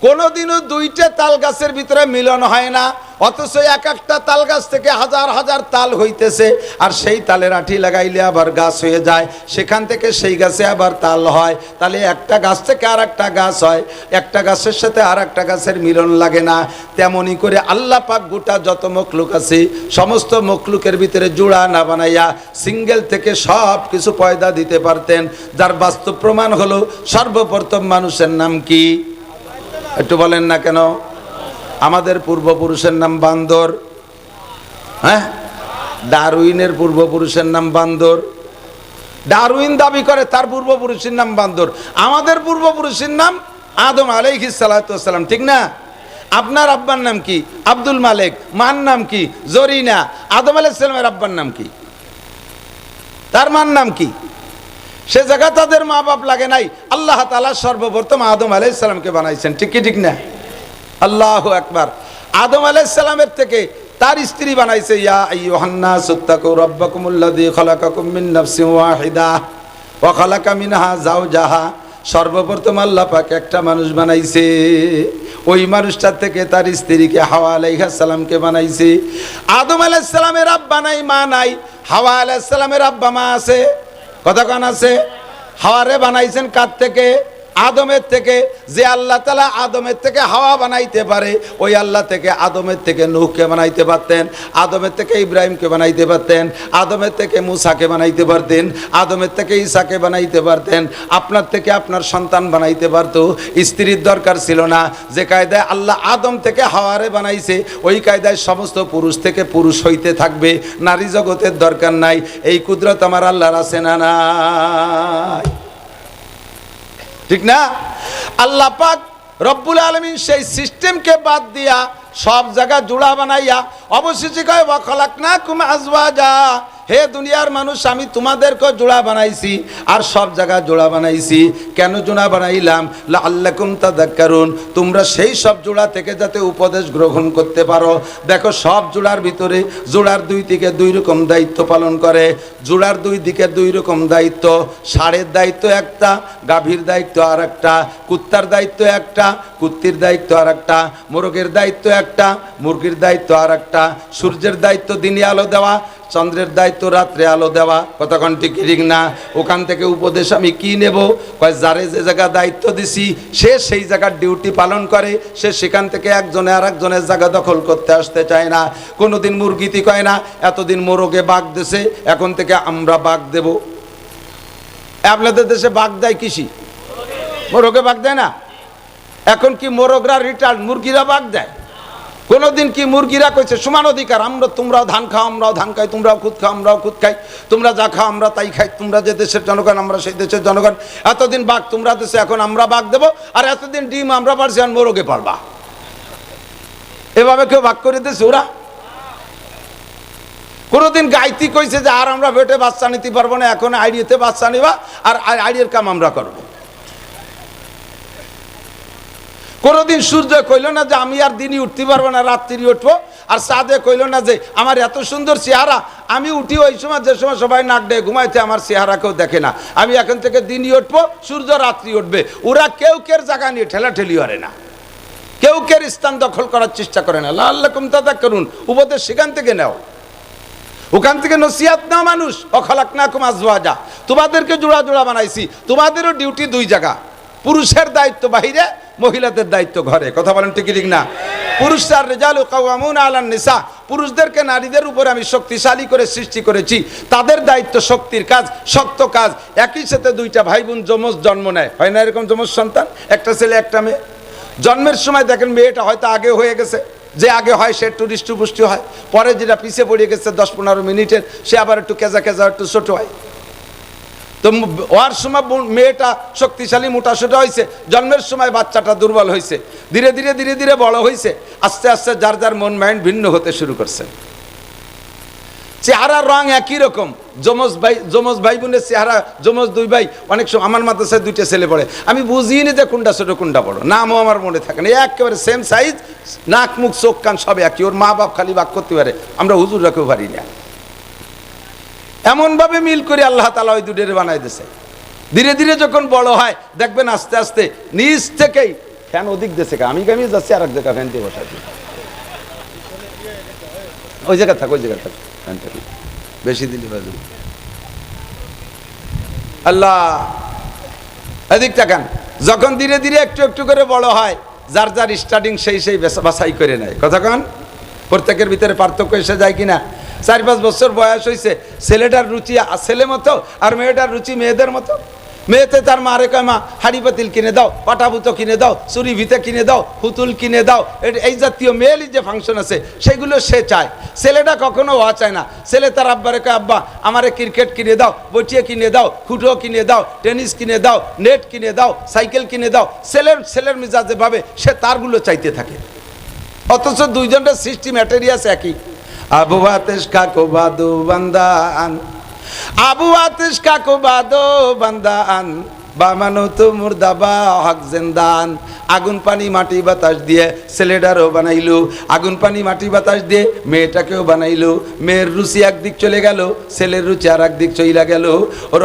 কোনোদিনও দুইটা তাল গাছের ভিতরে মিলন হয় না, অথচ এক একটা তাল গাছ থেকে হাজার হাজার তাল হইতেছে। আর সেই তালের আঠি লাগাইলে আবার গাছ হয়ে যায়, সেখান থেকে সেই গাছে আবার তাল হয়। তাহলে একটা গাছ থেকে আর একটা গাছ হয়, একটা গাছের সাথে আর একটা গাছের মিলন লাগে না। তেমনি করে আল্লাহ পাক গোটা যত মখলুক আছে সমস্ত মখলুকের ভিতরে জোড়া না বানাইয়া সিঙ্গেল থেকে সব কিছু পয়দা দিতে পারতেন। যার বাস্তব প্রমাণ হলো সর্বপ্রথম মানুষের নাম কি? একটু বলেন না কেন? আমাদের পূর্বপুরুষের নাম বান্দর। হ্যাঁ, ডারউইনের পূর্বপুরুষের নাম বান্দর। ডারউইন দাবি করে তার পূর্বপুরুষের নাম বান্দর, আমাদের পূর্বপুরুষের নাম আদম আলাইহিস সালাতু ওয়াস সালাম, ঠিক না? আপনার আব্বার নাম কি? আব্দুল মালিক। মার নাম কি? জরিনা। আদম আলাইহিস সালামের আব্বার নাম কি? তার মার নাম কি? সে জায়গা তাদের মা বাপ লাগে নাই, আল্লাহ তাআলা সর্বপ্রথম আদম আলাইহিস সালামকে বানাইছেন, ঠিক কি ঠিক না? আল্লাহু আকবার। আদম আলাইহিস সালামের থেকে তার স্ত্রী বানাইছে, ইয়া আইয়ুহান নাস ইত্তাকু রাব্বাকুমুল্লাযী খালাকাকুম মিন নাফসিন ওয়াহিদা ওয়া খালাকা মিনহা যাওজাহা। সর্বপ্রথম আল্লাহ পাক একটা মানুষ বানাইছে, ওই মানুষটার থেকে তার স্ত্রীকে হাওয়া আলাইহিস সালামকে বানাইছে। আদম আলাইহিস সালামের আব্বা নাই, মা নাই। হাওয়া আলাইহিস সালামের আব্বা মা আছে, কথা কান আছে। হাওয়ারে বানাইছেন কার থেকে? আদমের থেকে যে আল্লাহ তাআলা আদমের থেকে হাওয়া বানাইতে পারে, ওই আল্লাহ থেকে আদমের থেকে নূহকে বানাইতে পারতেন, আদমের থেকে ইব্রাহিমকে বানাইতে পারতেন, আদমের থেকে মুসাকে বানাইতে পারতেন, আদমের থেকে ঈসাকে বানাইতে পারতেন, আপনার থেকে আপনার সন্তান বানাইতে পারতো। স্ত্রীর দরকার ছিল না। যে কায়দায় আল্লাহ আদম থেকে হাওয়ারে বানাইছে, ওই কায়দায় সমস্ত পুরুষ থেকে পুরুষ হইতে থাকবে, নারী জগতের দরকার নাই। এই কুদরত আমার আল্লাহর আছে না নাই? ঠিক না? আল্লাহ পাক রব্বুল আলামিন সেই সিস্টেমকে বাদ দিয়া সব জায়গা জোড়া বানাইয়া অবশেষে কয় ওয়া খালাকনাকুম আজওয়াজা, হে দুনিয়ার মানুষ আমি তোমাদেরকে জোড়া বানাইছি আর সব জায়গা জোড়া বানাইছি। কেন জোড়া বানাইলাম? লাআল্লাকুম তাযাক্কারুন, তোমরা সেই সব জোড়া থেকে যাতে উপদেশ গ্রহণ করতে পারো। দেখো সব জোড়ার ভিতরে জোড়ার দুই দিকে দুই রকম দায়িত্ব পালন করে, জোড়ার দুই দিকে দুই রকম দায়িত্ব। ষাঁড়ের দায়িত্ব একটা, গাভীর দায়িত্ব আর একটা, কুত্তার দায়িত্ব একটা, কুত্তির দায়িত্ব আর একটা, মোরগের দায়িত্ব একটা, মুরগির দায়িত্ব আর একটা, সূর্যের দায়িত্ব দিনে আলো দেওয়া, চন্দ্রের দায়িত্ব রাত্রে আলো দেওয়া। কতক্ষণ ঠিক ঠিক না? ওখান থেকে উপদেশ আমি কি নেব? কয় যারে যে জায়গা দায়িত্ব দিছি সে সেই জায়গার ডিউটি পালন করে, সে সেখান থেকে একজনে আর একজনের জায়গা দখল করতে আসতে চায় না। কোনোদিন মুরগিতি কয় না এতদিন মোরগে বাঘ দেছে, এখন থেকে আমরা বাঘ দেব। আপনাদের দেশে বাঘ দেয় কৃষি, মোরগে বাঘ দেয় না। এখন কি মোরগরা রিটার্ন, মুরগিরা বাঘ দেয়? কোনোদিন কি মুরগিরা কইছে সমান অধিকার, আমরা তোমরাও ধান খাও আমরাও ধান খাই, তোমরাও খুদ খাও আমরাও খুদ খাই, তোমরা যা খাও আমরা তাই খাই, তোমরা যে দেশের জনগণ আমরা সেই দেশের জনগণ। এতদিন বাঘ তোমরা দেশে, এখন আমরা বাঘ দেবো। আর এতদিন ডিম আমরা পারছি, আর মোরগে পারবা। এভাবে কেউ ভাগ করে দিয়েছে ওরা? কোনোদিন গাইতি কইছে যে আর আমরা ভেটে বাচ্চা নিতে পারবো না, এখন আইডিয়াতে বাচ্চা নিবা আর আইডিয়ার কাম আমরা করবো। কোনোদিন সূর্য কইল না যে আমি আর দিনই উঠতে পারবো না, রাত্রি উঠবো। আর চাঁদে কইল না যে আমার এত সুন্দর চেহারা, আমি উঠি ওই সময় যে সময় সবাই নাক ডেকে ঘুমাইতে, আমার চেহারা কেউ দেখে না, আমি এখন থেকে দিনই উঠবো, সূর্য রাত্রি উঠবে। ওরা কেউ কের জায়গা নিয়ে ঠেলাঠেলি করে না, কেউ কের স্থান দখল করার চেষ্টা করে না। লাআল্লাকুম তাযাক্কারুন, উপদেশ সেখান থেকে নাও, ওখান থেকে নসিহত নাও মানুষ। ওয়া খালাকনাকুম আজওয়াজা, তোমাদেরকে জোড়া জোড়া বানাইছি। তোমাদেরও ডিউটি দুই জায়গা, পুরুষের দায়িত্ব বাহিরে, মহিলাদের দায়িত্ব ঘরে। কথা বলেন ঠিক ঠিক না? পুরুষরা রিজালু কাওয়ামুনা আলান নিসা, পুরুষদেরকে নারীদের উপরে আমি শক্তিশালী করে সৃষ্টি করেছি, তাদের দায়িত্ব শক্তির কাজ, শক্ত কাজ। একই সাথে দুইটা ভাই বোন যমজ জন্ম নেয়, হয় না এরকম যমজ সন্তান, একটা ছেলে একটা মেয়ে। জন্মের সময় দেখেন মেয়েটা হয়তো আগে হয়ে গেছে, যে আগে হয় সে একটু হৃষ্টপুষ্টি হয়, পরে যেটা পিছিয়ে পড়ে গেছে 10-15 মিনিটের, সে আবার একটু কেজা কেজা একটু ছোট হয়। তো ওর সময় মেয়েটা শক্তিশালী মোটা সোটা হয়েছে, জন্মের সময় বাচ্চাটা দুর্বল হয়েছে, ধীরে ধীরে ধীরে ধীরে বড় হয়েছে, আস্তে আস্তে যার যার মন মাইন্ড ভিন্ন হতে শুরু করছে। চেহারা রং একই রকম, যমজ ভাই বোনের চেহারা, যমজ দুই ভাই। অনেক সময় আমার মাদ্রাসায় দুইটা ছেলে পড়ে, আমি বুঝিনি যে কোনটা ছোট কোনটা বড়, নামও আমার মনে থাকে না, একেবারে সেম সাইজ, নাক মুখ চোখ কান সব একই। ওর মা বাপ খালি বাক করতে পারে, আমরা হুজুর রাখেও পারি না। এমনভাবে মিল করে আল্লাহ তাআলা ওই দুটোরে বানাই দিয়েছে। ধীরে ধীরে যখন বড় হয় দেখবেন আস্তে আস্তে নিজ থেকেই ফ্যান ওদিক দেশে, আমি যাচ্ছি আর এক জায়গায় ফ্যান দিয়ে বসাচ্ছি, ওই জায়গা থাক, ওই জায়গা থাক, ফ্যান থাকি বেশি দিলি বাজু। আল্লাহ এদিক তাকান। যখন ধীরে ধীরে একটু একটু করে বড় হয়, যার যার স্টার্টিং সেই সেই বাছাই করে নেয়। কথা কন, প্রত্যেকের ভিতরে পার্থক্য এসে যায় কিনা? 4-5 বছর বয়স হয়েছে, ছেলেটার রুচি ছেলে মতো আর মেয়েটার রুচি মেয়েদের মতো। মেয়েতে তার মারে কয় মা হাড়ি পাতিল কিনে দাও, পাটাবুতো কিনে দাও, চুরি ভিতে কিনে দাও, পুতুল কিনে দাও, এই জাতীয় মেয়েলি যে ফাংশন আছে সেগুলো সে চায়। ছেলেটা কখনো হওয়া চায় না। ছেলে তার আব্বারে কয় আব্বা আমারে ক্রিকেট কিনে দাও, বটিয়া কিনে দাও, ফুটো কিনে দাও, টেনিস কিনে দাও, নেট কিনে দাও, সাইকেল কিনে দাও। ছেলের মিজাজে ভাবে সে তারগুলো চাইতে থাকে, অথচ দুইজনের সৃষ্টি ম্যাটেরিয়াস একই। আবু আতিশ কাকো বাদো বান্দান, আবু আতিশ কাকো বাদো বান্দান, বামানো তো মুর্দাবা হক জিন্দান। আগুন পানি মাটি বাতাস দিয়ে ছেলেটারও বানাইলো, আগুন পানি মাটি বাতাস দিয়ে মেয়েটাকেও বানাইলো। মেয়ের রুচি একদিক চলে গেল, ছেলের রুচি আর একদিক চইলা গেল।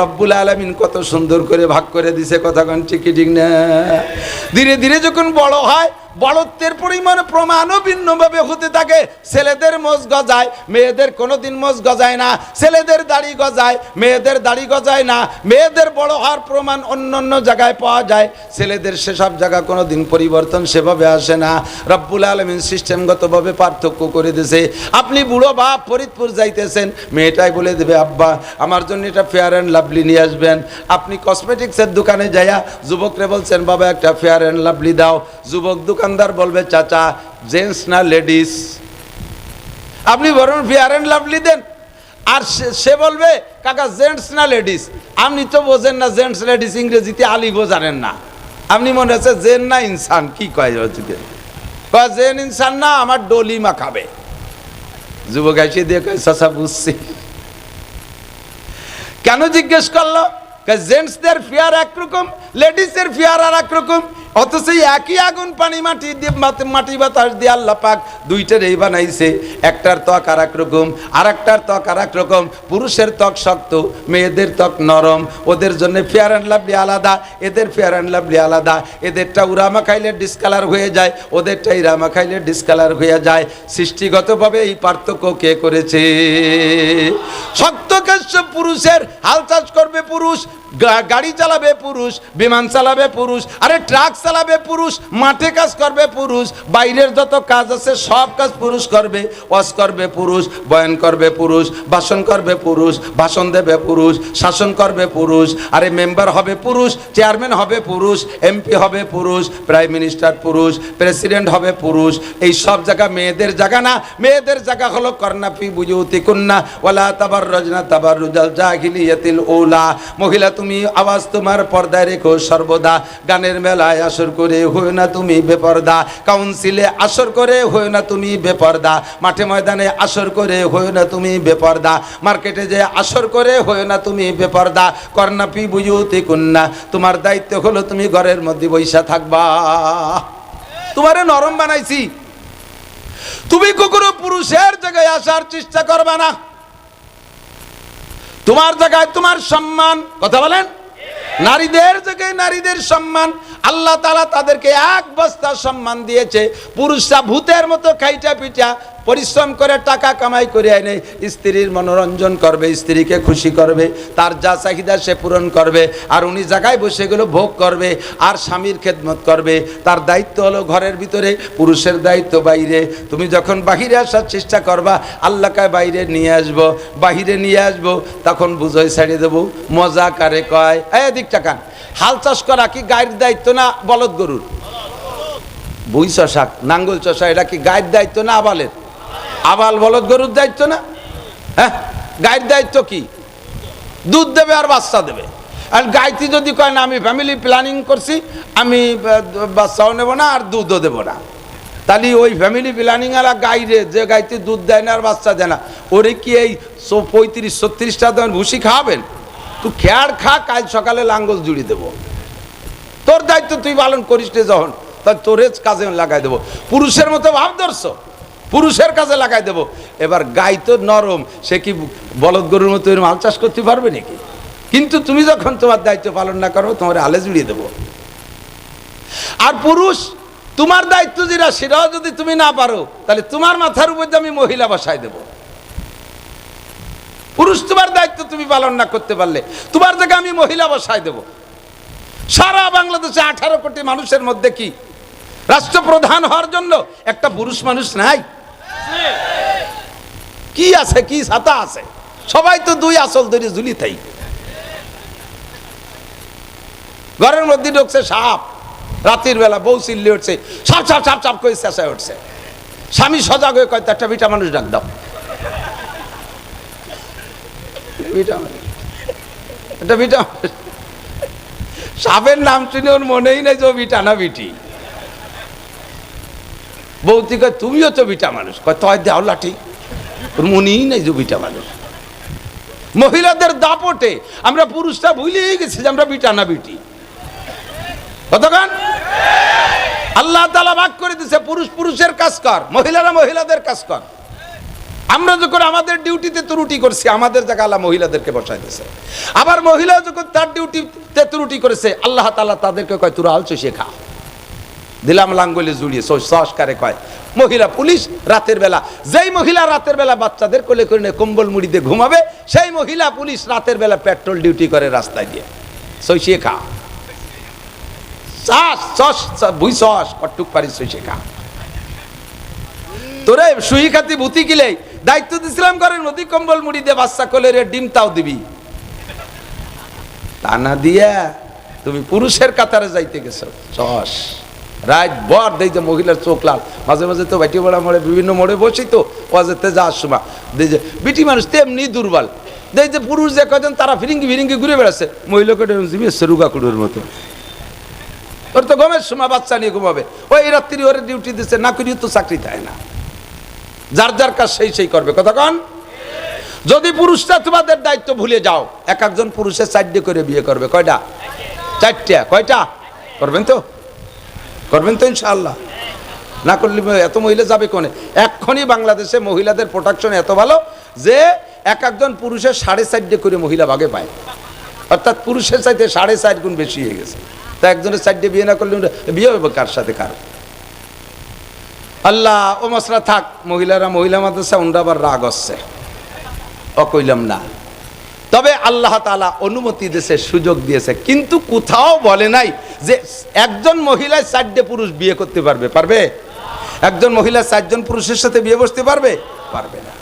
রব্বুল আলামিন কত সুন্দর করে ভাগ করে দিছে। কথা কন ঠিক ঠিক না? ধীরে ধীরে যখন বড় হয় বড়ত্বের পরিমাণ প্রমাণও ভিন্নভাবে হতে থাকে। ছেলেদের মোজ গজায়, মেয়েদের কোনোদিন মোজ গজায় না। ছেলেদের দাড়ি গজায়, মেয়েদের দাড়ি গজায় না। মেয়েদের বড় হওয়ার প্রমাণ অন্য অন্য জায়গায় পাওয়া যায়, ছেলেদের সেসব জায়গা কোনোদিন পরিবর্তন সেভাবে আসে না। রব্বুল আলামিন সিস্টেমগতভাবে পার্থক্য করে দিয়েছে। আপনি বুড়ো বাপ ফরিদপুর যাইতেছেন, মেয়েটাই বলে দেবে আব্বা আমার জন্য এটা ফেয়ার অ্যান্ড লাভলি নিয়ে আসবেন। আপনি কসমেটিক্সের দোকানে যাইয়া যুবকরে বলছেন বাবা একটা ফেয়ার অ্যান্ড লাভলি দাও, যুবক দোকানদার বলবে চাচা জেন্টস না লেডিস, আপনি বরং ফেয়ার অ্যান্ড লাভলি দেন। আর সে বলবে কাকা জেন্টস না লেডিস, আপনি তো বোঝেন না জেন্টস লেডিস, ইংরেজিতে আলিফও জানেন না। আপনি মনে হচ্ছে জেন না ইনসান, কি কয় জেন ইনসান না আমার ডলি মাখাবে। যুবক এসে দিয়ে কয় চাচা বুঝছি। কেন জিজ্ঞেস করলো? জেন্টসদের ফেয়ার একরকম, লেডিসের ফেয়ার আর একরকম, অথচ একই আগুন পানি মাটি দিয়ে মাটি বাতাস দিয়ে আল্লাহ পাক দুইটার এই বানাইছে। একটার ত্বক আর এক রকম, আর একটার ত্বক আর এক রকম। পুরুষের ত্বক শক্ত, মেয়েদের ত্বক নরম। ওদের জন্য ফেয়ার অ্যান্ড লাভলি আলাদা, এদের ফেয়ার অ্যান্ড লাভলি আলাদা। এদেরটা উরামা খাইলে ডিসকালার হয়ে যায়, ওদেরটা ইরামা খাইলে ডিসকালার হয়ে যায়। সৃষ্টিগতভাবে এই পার্থক্য কে করেছে? শক্তকাষ্য পুরুষের হাল চাষ করবে পুরুষ, গাড়ি চালাবে পুরুষ, বিমান চালাবে পুরুষ, আরে ট্রাক চালাবে পুরুষ, মাঠে কাজ করবে পুরুষ, বাইরের যত কাজ আছে সব কাজ পুরুষ করবে। ওয়াজ করবে পুরুষ, বয়ান করবে পুরুষ, ভাষণ করবে পুরুষ, ভাষণ দেবে পুরুষ, শাসন করবে পুরুষ, আরে মেম্বার হবে পুরুষ, চেয়ারম্যান হবে পুরুষ, এমপি হবে পুরুষ, প্রাইম মিনিস্টার পুরুষ, প্রেসিডেন্ট হবে পুরুষ। এই সব জায়গা মেয়েদের জায়গা না। মেয়েদের জায়গা হলো করনা ফি বুয়ুতিকুন্না ওয়ালা তাবাররাজনা তাবাররুজাল জাহিলিয়াতিল উলা। মহিলা তুমি আওয়াজ তোমার পর্দায় রেখো সর্বদা। গানের মেলায় আসর করে হই না তুমি বেপর্দা, কাউন্সিলে আসর করে হই না তুমি বেপর্দা, মাঠে ময়দানে আসর করে হই না তুমি বেপর্দা, মার্কেটে যে আসর করে হই না তুমি বেপর্দা। করনা ফি বুয়ুতিকুন্না, তোমার দায়িত্ব হলো তুমি ঘরের মধ্যে বৈশা থাকবা। তোমারে নরম বানাইছি, তুমি কখনো পুরুষের জায়গায় আসার চেষ্টা করবা না। তোমার জায়গায় তোমার সম্মান, কথা বলেন, নারীদের জায়গায় নারীদের সম্মান। আল্লাহ তাআলা তাদেরকে এক বস্তা সম্মান দিয়েছে। পুরুষরা ভূতের মতো খাইটা পিটা পরিশ্রম করে টাকা কামাই করে এনে স্ত্রীর মনোরঞ্জন করবে, স্ত্রীকে খুশি করবে, তার যা চাহিদা সে পূরণ করবে, আর উনি জায়গায় বসে গেলে ভোগ করবে আর স্বামীর খেদমত করবে। তার দায়িত্ব হলো ঘরের ভিতরে, পুরুষের দায়িত্ব বাইরে। তুমি যখন বাহিরে আসার চেষ্টা করবা, আল্লাহকে বাইরে নিয়ে আসবো, বাহিরে নিয়ে আসবো, তখন বুঝোই ছাড়িয়ে দেবো। মজা কারে কয়? এদিক টাকান। হাল চাষ করা কি গায়ের দায়িত্ব না বলদ গরুর? ভুই চষা, নাঙ্গল চষা, এটা কি গায়ের দায়িত্ব না আবালের? আবাল বলদ গরুর দায়িত্ব না? হ্যাঁ, গায়ের দায়িত্ব কি? দুধ দেবে আর বাচ্চা দেবে। আর গাইতি যদি কয় না আমি ফ্যামিলি প্ল্যানিং করছি, আমি বাচ্চাও নেবো না আর দুধও দেবো না, তাহলে ওই ফ্যামিলি প্ল্যানিং আর গাইরে যে গাইতে দুধ দেয় না আর বাচ্চা দেয় না, ওরে কি এই 35-36টা দেবেন ভুসি খাওয়াবেন? তুই খেয়ার খা, কাল সকালে লাঙ্গল জুড়ি দেবো। তোর দায়িত্ব তুই পালন করিস রে, যখন তাই তোর কাজে লাগাই দেবো। পুরুষের মতো ভাব ধরছ, পুরুষের কাজে লাগাই দেবো। এবার গাই তো নরম, সে কি বলদ গরুর মতো মাল চাষ করতে পারবে নাকি? কিন্তু তুমি যখন তোমার দায়িত্ব পালন না করো, তোমার আলে জুড়িয়ে দেবো। আর পুরুষ তোমার দায়িত্ব যেটা, সেটাও যদি তুমি না পারো, তাহলে তোমার মাথার উপর আমি মহিলা বসাই দেবো। পুরুষ তোমার দায়িত্ব তুমি পালন না করতে পারলে, তোমার জায়গায় আমি মহিলা বসাই দেব। সারা বাংলাদেশে 18 কোটি মানুষের মধ্যে কি রাষ্ট্রপ্রধান হওয়ার জন্য একটা পুরুষ মানুষ নাই? কি আছে? কি ছাতা আছে? সবাই তো দুই আসল ধরে ঝুলি থাই। ঘরের মধ্যে ঢুকছে সাপ, রাতের বেলা বউ চিল্লি উঠছে, সাপ সাপ সাপ সাপ করে চেঁচায় উঠছে। স্বামী সজাগ হয়ে কয় একটা বিটা মানুষ ডাক দাও। সাপের নাম শুনে ওর মনেই নেই যে ও বিটা না বিটি। বৌতি কয় তুমিও তো বিটা মানুষ, কয় তয় দেও লাঠি। ওর মনেই নেই যে বিটা মানুষ। মহিলাদের দাপটে আমরা পুরুষরা ভুলেই গেছি যে আমরা বিটা না বিটি। কতক্ষণ আল্লাহ তাআলা ভাগ করে দিয়েছে, পুরুষ পুরুষের কাজ কর, মহিলারা মহিলাদের কাজ কর। আমরা যখন আমাদের ডিউটিতে ত্রুটি করছি, আমাদের জায়গায় আল্লাহ মহিলাদেরকে বসাই দিয়েছে। আবার মহিলা যখন তার ডিউটিতে ত্রুটি করেছে, আল্লাহ তাআলা তাদেরকে কয় তোরা আলচে শেখা। দিলাম লাঙ্গলে জুড়িয়ে সংস্কারে কয় মহিলা পুলিশ রাতের বেলা, যেই মহিলা রাতের বেলা বাচ্চাদের কোলে করে নিয়ে কম্বল মুড়ি দিয়ে ঘুমাবে, সেই মহিলা পুলিশ রাতের বেলা পেট্রোল ডিউটি করে রাস্তায় দিয়ে সইসিয়ে খা ভুই সস কটুক পারি সইসে খা। তোরে সুই খাতি ভূতি গিলে দায়িত্ব দিছিলাম করেন নদী কম্বল মুড়ি দিয়ে বাচ্চা কোলে রে ডিম তাও দিবি, তা না দিয়া তুমি পুরুষের কাতারে যাইতে গেছো চস রাত বর দেই যে মহিলার চোখ লাল, মাঝে মাঝে তো বাইটি বড়া মোড়ে বিভিন্ন মোড়ে বসি তো ওয়াজেতে যাওয়ার সময় দেই যে বিটি মানুষ তেমনি দুর্বল, দেই যে পুরুষ যে কজন তারা ফিরিঙ্গি ফিরিঙ্গি ঘুরে বেড়াচ্ছে, মহিলাকে রুগা কুড়ুর মতো। ওর তো গমের সময় বাচ্চা নিয়ে ঘুমাবে, ওই রাত্রি ওরে ডিউটি দিচ্ছে, না করিও তো চাকরি থাকে না, যার যার কাজ সেই সেই করবে। কথা কন, যদি পুরুষরা তোমাদের দায়িত্ব ভুলে যাও, এক একজন পুরুষের 4টে করে বিয়ে করবে, কয়টা? 4টে। কয়টা করবেন তো? করবেন তো ইনশাআল্লাহ? না করলে এত মহিলা যাবে কোনে? এক্ষুনি বাংলাদেশে মহিলাদের প্রোটেকশন এত ভালো যে এক একজন পুরুষের 4.5 করে মহিলা ভাগে পায়, অর্থাৎ পুরুষের চাইতে 4.5 গুণ বেশি হয়ে গেছে। তা একজনের 4টে বিয়ে না করলে বিয়ে হবে কার সাথে কার? আল্লাহ ও মশলা থাক, মহিলারা মহিলা মাদ্রাসা উনরা আবার রাগ হচ্ছে, অকইলাম না। তবে আল্লাহ তাআলা অনুমতি দিয়েছে, সুযোগ দিয়েছে, কিন্তু কোথাও বলে নাই যে একজন মহিলা 4টে পুরুষ বিয়ে করতে পারবে। পারবে? একজন মহিলা 4 জন পুরুষের সাথে বিয়ে বসতে পারবে? পারবে না।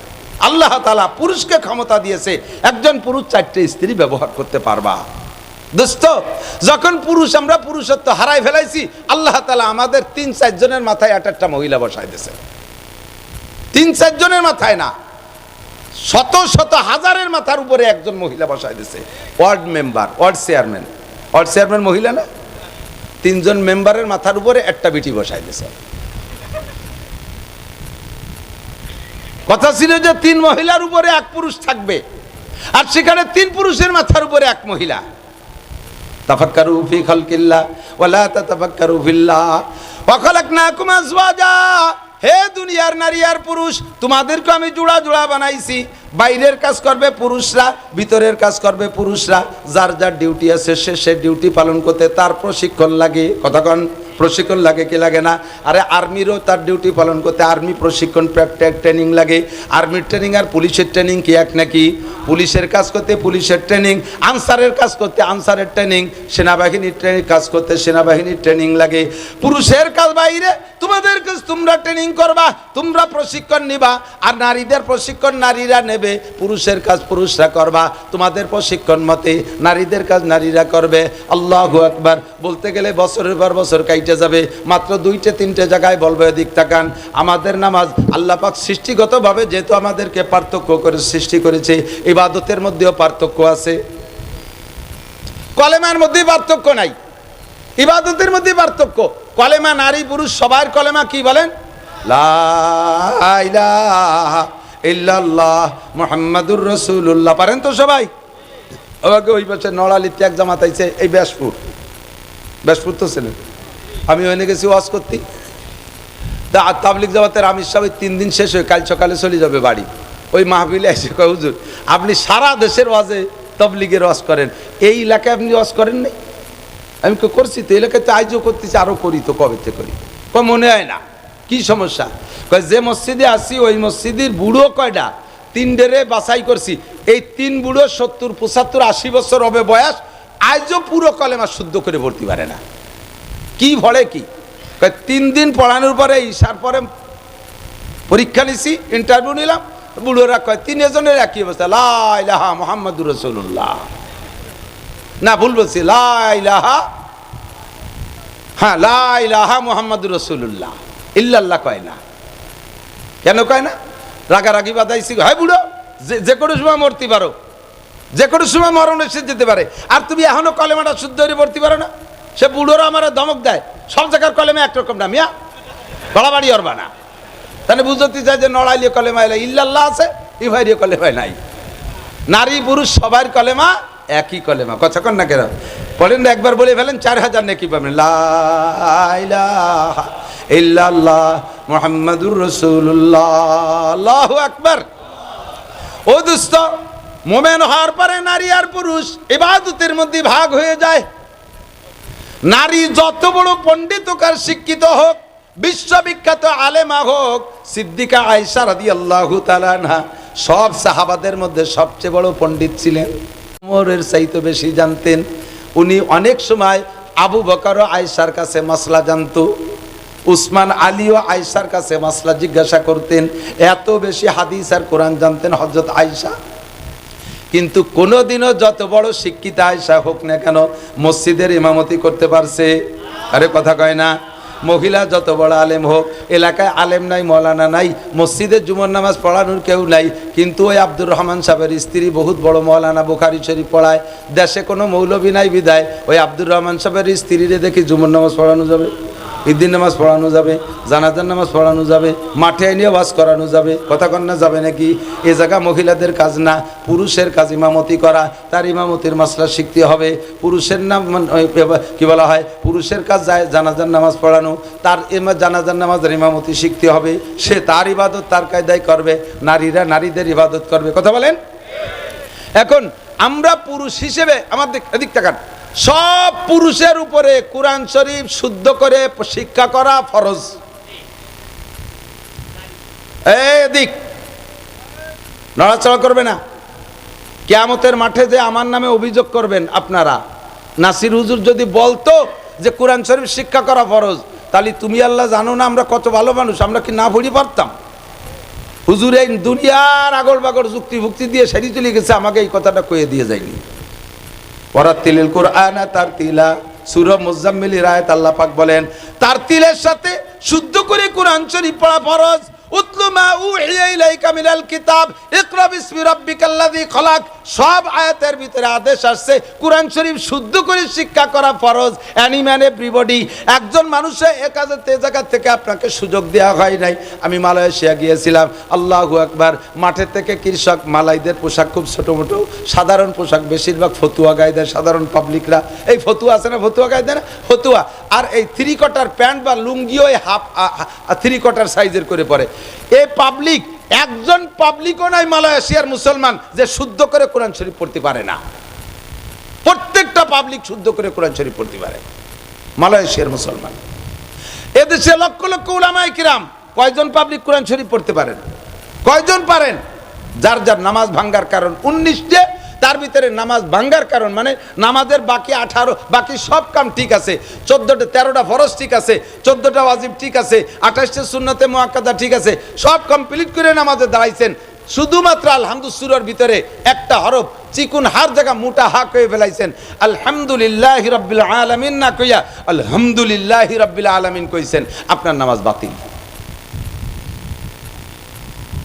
আল্লাহ তাআলা পুরুষকে ক্ষমতা দিয়েছে, একজন পুরুষ 4টে স্ত্রী ব্যবহার করতে পারবা। দোস্ত, যখন পুরুষ আমরা পুরুষত্ব হারাই ফেলাইছি, আল্লাহ তাআলা আমাদের 3-4 জনের মাথায় একটা মহিলা বসাই দিয়েছে। 3-4 জনের মাথায় না, শত শত হাজারের মাথার উপরে একজন মহিলা বসাই দিয়েছে। ওয়ার্ড মেম্বার, ওয়ার্ড চেয়ারম্যান মহিলা না? 3 জন মেম্বারের মাথার উপরে একটা বিটি বসাই দিয়েছে। কথা ছিল যে 3 মহিলার উপরে 1 পুরুষ থাকবে, আর সেখানে 3 পুরুষের মাথার উপরে 1 মহিলা। তাফাক্কারু ফি খালকিল্লাহ ওয়া লা তাতাফাক্কারু ফিল্লাহ ওয়া খালাকনাকুম আজওয়াজা। হে দুনিয়ার নারী আর পুরুষ, তোমাদেরকে আমি জোড়া জোড়া বানাইছি। বাইরের কাজ করবে পুরুষরা, ভিতরের কাজ করবে পুরুষরা। যার যার ডিউটি আছে সে ডিউটি পালন করতে তার প্রশিক্ষণ লাগে। কতক্ষণ প্রশিক্ষণ লাগে কি লাগে না? আরে আর্মিরও তার ডিউটি পালন করতে আর্মি প্রশিক্ষণ ট্রেনিং লাগে। আর্মির ট্রেনিং আর পুলিশের ট্রেনিং কি এক নাকি? পুলিশের কাজ করতে পুলিশের ট্রেনিং, আনসারের কাজ করতে আনসারের ট্রেনিং, সেনাবাহিনীর কাজ করতে সেনাবাহিনীর ট্রেনিং লাগে। পুরুষের কাজ বাইরে, তোমাদের কাজ তোমরা ট্রেনিং করবা, তোমরা প্রশিক্ষণ নিবা, আর নারীদের প্রশিক্ষণ নারীরা নেবে। পুরুষের কাজ পুরুষরা করবা, তোমাদের প্রশিক্ষণ মতে নারীদের কাজ নারীরা করবে। আল্লাহু আকবার বলতে গেলে বছরের পর বছর কাইটে যাবে, মাত্র 2-3টে জায়গায় বলবে দিক তাকান। আমাদের নামাজ আল্লাহ পাক সৃষ্টিগতভাবে যেহেতু আমাদেরকে পার্থক্য করে সৃষ্টি করেছে, ইবাদতের মধ্যেও পার্থক্য আছে, কলেমার মধ্যে পার্থক্য নাই, ইবাদতের মধ্যে পার্থক্য। কলেমা নারী পুরুষ সবার কলেমা কি বলেন? লা ইলাহা ইল্লাল্লাহ মুহাম্মাদুর রাসূলুল্লাহ। পারেন তো সবাই? আমাকে ওই পাশে নড়ালিতে এক জামাত আইছে, এই ব্যাসপুর তো ছিলেন, আমি ওখানে গেছি ওয়াজ করতে। তা তাবলিগ জামাতের আমির সাহেব 3 দিন শেষ হয়ে কাল সকালে চলে যাবে বাড়ি। ওই মাহফিলে এসে কয়, হুজুর আপনি সারা দেশের ওয়াজে তাবলিগের ওয়াজ করেন, এই এলাকায় আপনি ওয়াজ করেন নাই? আমি করছি তো, এলাকায় তো আজও করতেছি, আরও করি তো, কবেতে করি। মনে হয় না, কি সমস্যা? কয় যে মসজিদে আসি ওই মসজিদের বুড়ো কয়টা? 3 বাছাই করছি, এই 3 বুড়ো 70, 75, 80 বছর হবে বয়স, আজও পুরো কলেমা শুদ্ধ করে পড়তে পারে না। কি ভরে কি? 3 দিন পড়ানোর পরে ঈশার পরে পরীক্ষা নিছি, ইন্টারভিউ নিলাম, বুড়োরা কয় 3 জনের একই অবস্থা, লা ইলাহা মুহাম্মাদুর রাসূলুল্লাহ। না ভুল বলছি, লা ইলাহা, হ্যাঁ লা ইলাহা মুহাম্মাদুর রাসূলুল্লাহ, ইল্লাল্লাহ কয় না। কেন কয় না? রাগারাগি বাদাইছি, হয় বুড়ো যে কোনো সময় মরতে পারো, যে কোনো সময় মরণ এসে যেতে পারে, আর তুমি এখনো কলেমাটা শুদ্ধ করে পড়তে পারো না। সে বুড়োরা আমার ধমক দেয়, সব জায়গার কলেমা একরকম না মিয়া, বাড়াবাড়ি অরবা না। তাহলে বুঝতে চাই যে নড়াইলে কলেমা এলে ইল্লাল্লাহ আছে, ইভাইরিয়ে কলেমায় নাই। নারী পুরুষ সবার কলেমা একই কলেমা। কতক্ষণ না কেন পড়েন না, একবার বলে ফেলেন 4000 নেকি পাবেন। লা ইলাহা ইল্লাল্লাহ মুহাম্মাদুর রাসূলুল্লাহ, আল্লাহু আকবার। ও দোস্ত, মুমিন হওয়ার পরে নারী আর পুরুষ ইবাদতের মধ্যে ভাগ হয়ে যায়। নারী যত বড় পণ্ডিত হোক আর শিক্ষিত হোক, বিশ্ববিখ্যাত আলেমা হোক, সিদ্দিকা আয়েশা রাদিয়াল্লাহু তাআলা আনহা সব সাহাবাদের মধ্যে সবচেয়ে বড় পণ্ডিত ছিলেন। ওমরের চাইতে বেশি জানতেন। উনি অনেক সময় আবু বকর ও আয়েশার কাছে মাসলা জানতো, উসমান আলীও আয়েশার কাছে মাসলা জিজ্ঞাসা করতেন। এত বেশি হাদিস আর কোরআন জানতেন হযরত আয়েশা। কিন্তু কোনোদিনও যত বড় শিক্ষিত আয়েশা হোক না কেন মসজিদের ইমামতি করতে পারছে? আরে কথা কয় না। মহিলা যত বড় আলেম হোক, এলাকায় আলেম নাই, মৌলানা নাই, মসজিদে জুমার নামাজ পড়ানোর কেউ নাই, কিন্তু ওই আব্দুর রহমান সাহেবের স্ত্রী বহুত বড় মৌলানা, বুখারী শরীফ পড়ায়। দেশে কোনো মৌলবী নাই বিদায় ওই আব্দুর রহমান সাহেবের স্ত্রীরে দেখি জুমার নামাজ পড়ানো যাবে, ঈদের নামাজ পড়ানো যাবে, জানাজার নামাজ পড়ানো যাবে, মাঠে এনে ওয়াজ করানো যাবে। কথা কন্যা যাবে নাকি? এ জায়গা মহিলাদের কাজ না, পুরুষের কাজ ইমামতি করা। তার ইমামতির মাসলা শিখতে হবে। পুরুষের নাম কি বলা হয়, পুরুষের কাজ যায় জানাজার নামাজ পড়ানো, তার জানাজার নামাজের ইমামতি শিখতে হবে। সে তার ইবাদত তার কায়দায় করবে, নারীরা নারীদের ইবাদত করবে। কথা বলেন। এখন আমরা পুরুষ হিসেবে আমাদের এদিক তাকান, সব পুরুষের উপরে কোরআন শরীফ শুদ্ধ করে শিক্ষা করা ফরজ। এদিক নড়াচড়া করবে না। কিয়ামতের মাঠে যে আমার নামে অভিযোগ করবেন আপনারা, নাসির হুজুর যদি বলতো যে কোরআন শরীফ শিক্ষা করা ফরজ, তাহলে তুমি আল্লাহ জানো না আমরা কত ভালো মানুষ, আমরা কি না পড়ি পারতাম? হুজুর এই দুনিয়ার আগল বাগল যুক্তি ভুক্তি দিয়ে সেটি চলে গেছে, আমাকে এই কথাটা কয়ে দিয়ে যায়নি। ওয়ারাতিলিল কুরআনা তারতিলা, সূরা মুজাম্মিলের আয়াত আল্লাহ পাক বলেন তারতিলের সাথে শুদ্ধ করে কোরআন শরীফ পড়া ফরজ। উতলু মা উহিয়া ইলাইকা মিনাল কিতাব ইকরা বিসমি রাব্বিকাল্লাযী খলাক। সব আয়াতের ভিতরে আদেশ আসছে কোরআন শরীফ শুদ্ধ করে শিক্ষা করা ফরজ। Any man everybody. একজন মানুষে এ কাজে তে জায়গা থেকে আপনাকে সুযোগ দেওয়া হয় নাই। আমি মালয়েশিয়া গিয়েছিলাম, আল্লাহু আকবার। মাঠের থেকে কৃষক মালাইদের পোশাক খুব ছোটো মোটো সাধারণ পোশাক, বেশিরভাগ ফতুয়া গায়ে দেয় সাধারণ পাবলিকরা। এই ফতুয়া আছে না, ফতুয়া গায়ে দেয় না, ফতুয়া। আর এই 3 কোয়ার্টার প্যান্ট বা লুঙ্গিও হাফ 3 কোয়ার্টার সাইজের করে পরে। এই পাবলিক, একজন পাবলিকও নাই মালয়েশিয়ার মুসলমান যে শুদ্ধ করে কোরআন শরীফ পড়তে পারে না। প্রত্যেকটা পাবলিক শুদ্ধ করে কোরআন শরীফ পড়তে পারে মালয়েশিয়ার মুসলমান। এদেশে লক্ষ লক্ষ উলামায়ে কিরাম, কয়জন পাবলিক কোরআন শরীফ পড়তে পারেন? কয়জন পারেন? যার যার নামাজ ভাঙ্গার কারণ 19টে, তার ভিতরে নামাজ ভাঙ্গার কারণ মানে নামাজের বাকি 18, বাকি সব কাম ঠিক আছে। 14টা 13টা ফরজ ঠিক আছে, 14টা ওয়াজিব ঠিক আছে, 28টা সুন্নতে মুআক্কাদা ঠিক আছে, সব কমপ্লিট করে নামাজে দাঁড়াইছেন। শুধুমাত্র আলহামদুলিল্লাহ সূরার ভিতরে একটা হরফ চিকুন হার জায়গা মোটা হা কয়ে ফেলাইছেন। আলহামদুলিল্লাহি রাব্বিল আলামিন না কইয়া আলহামদুলিল্লাহি রাব্বিল আলামিন কইছেন, আপনার নামাজ বাতিল,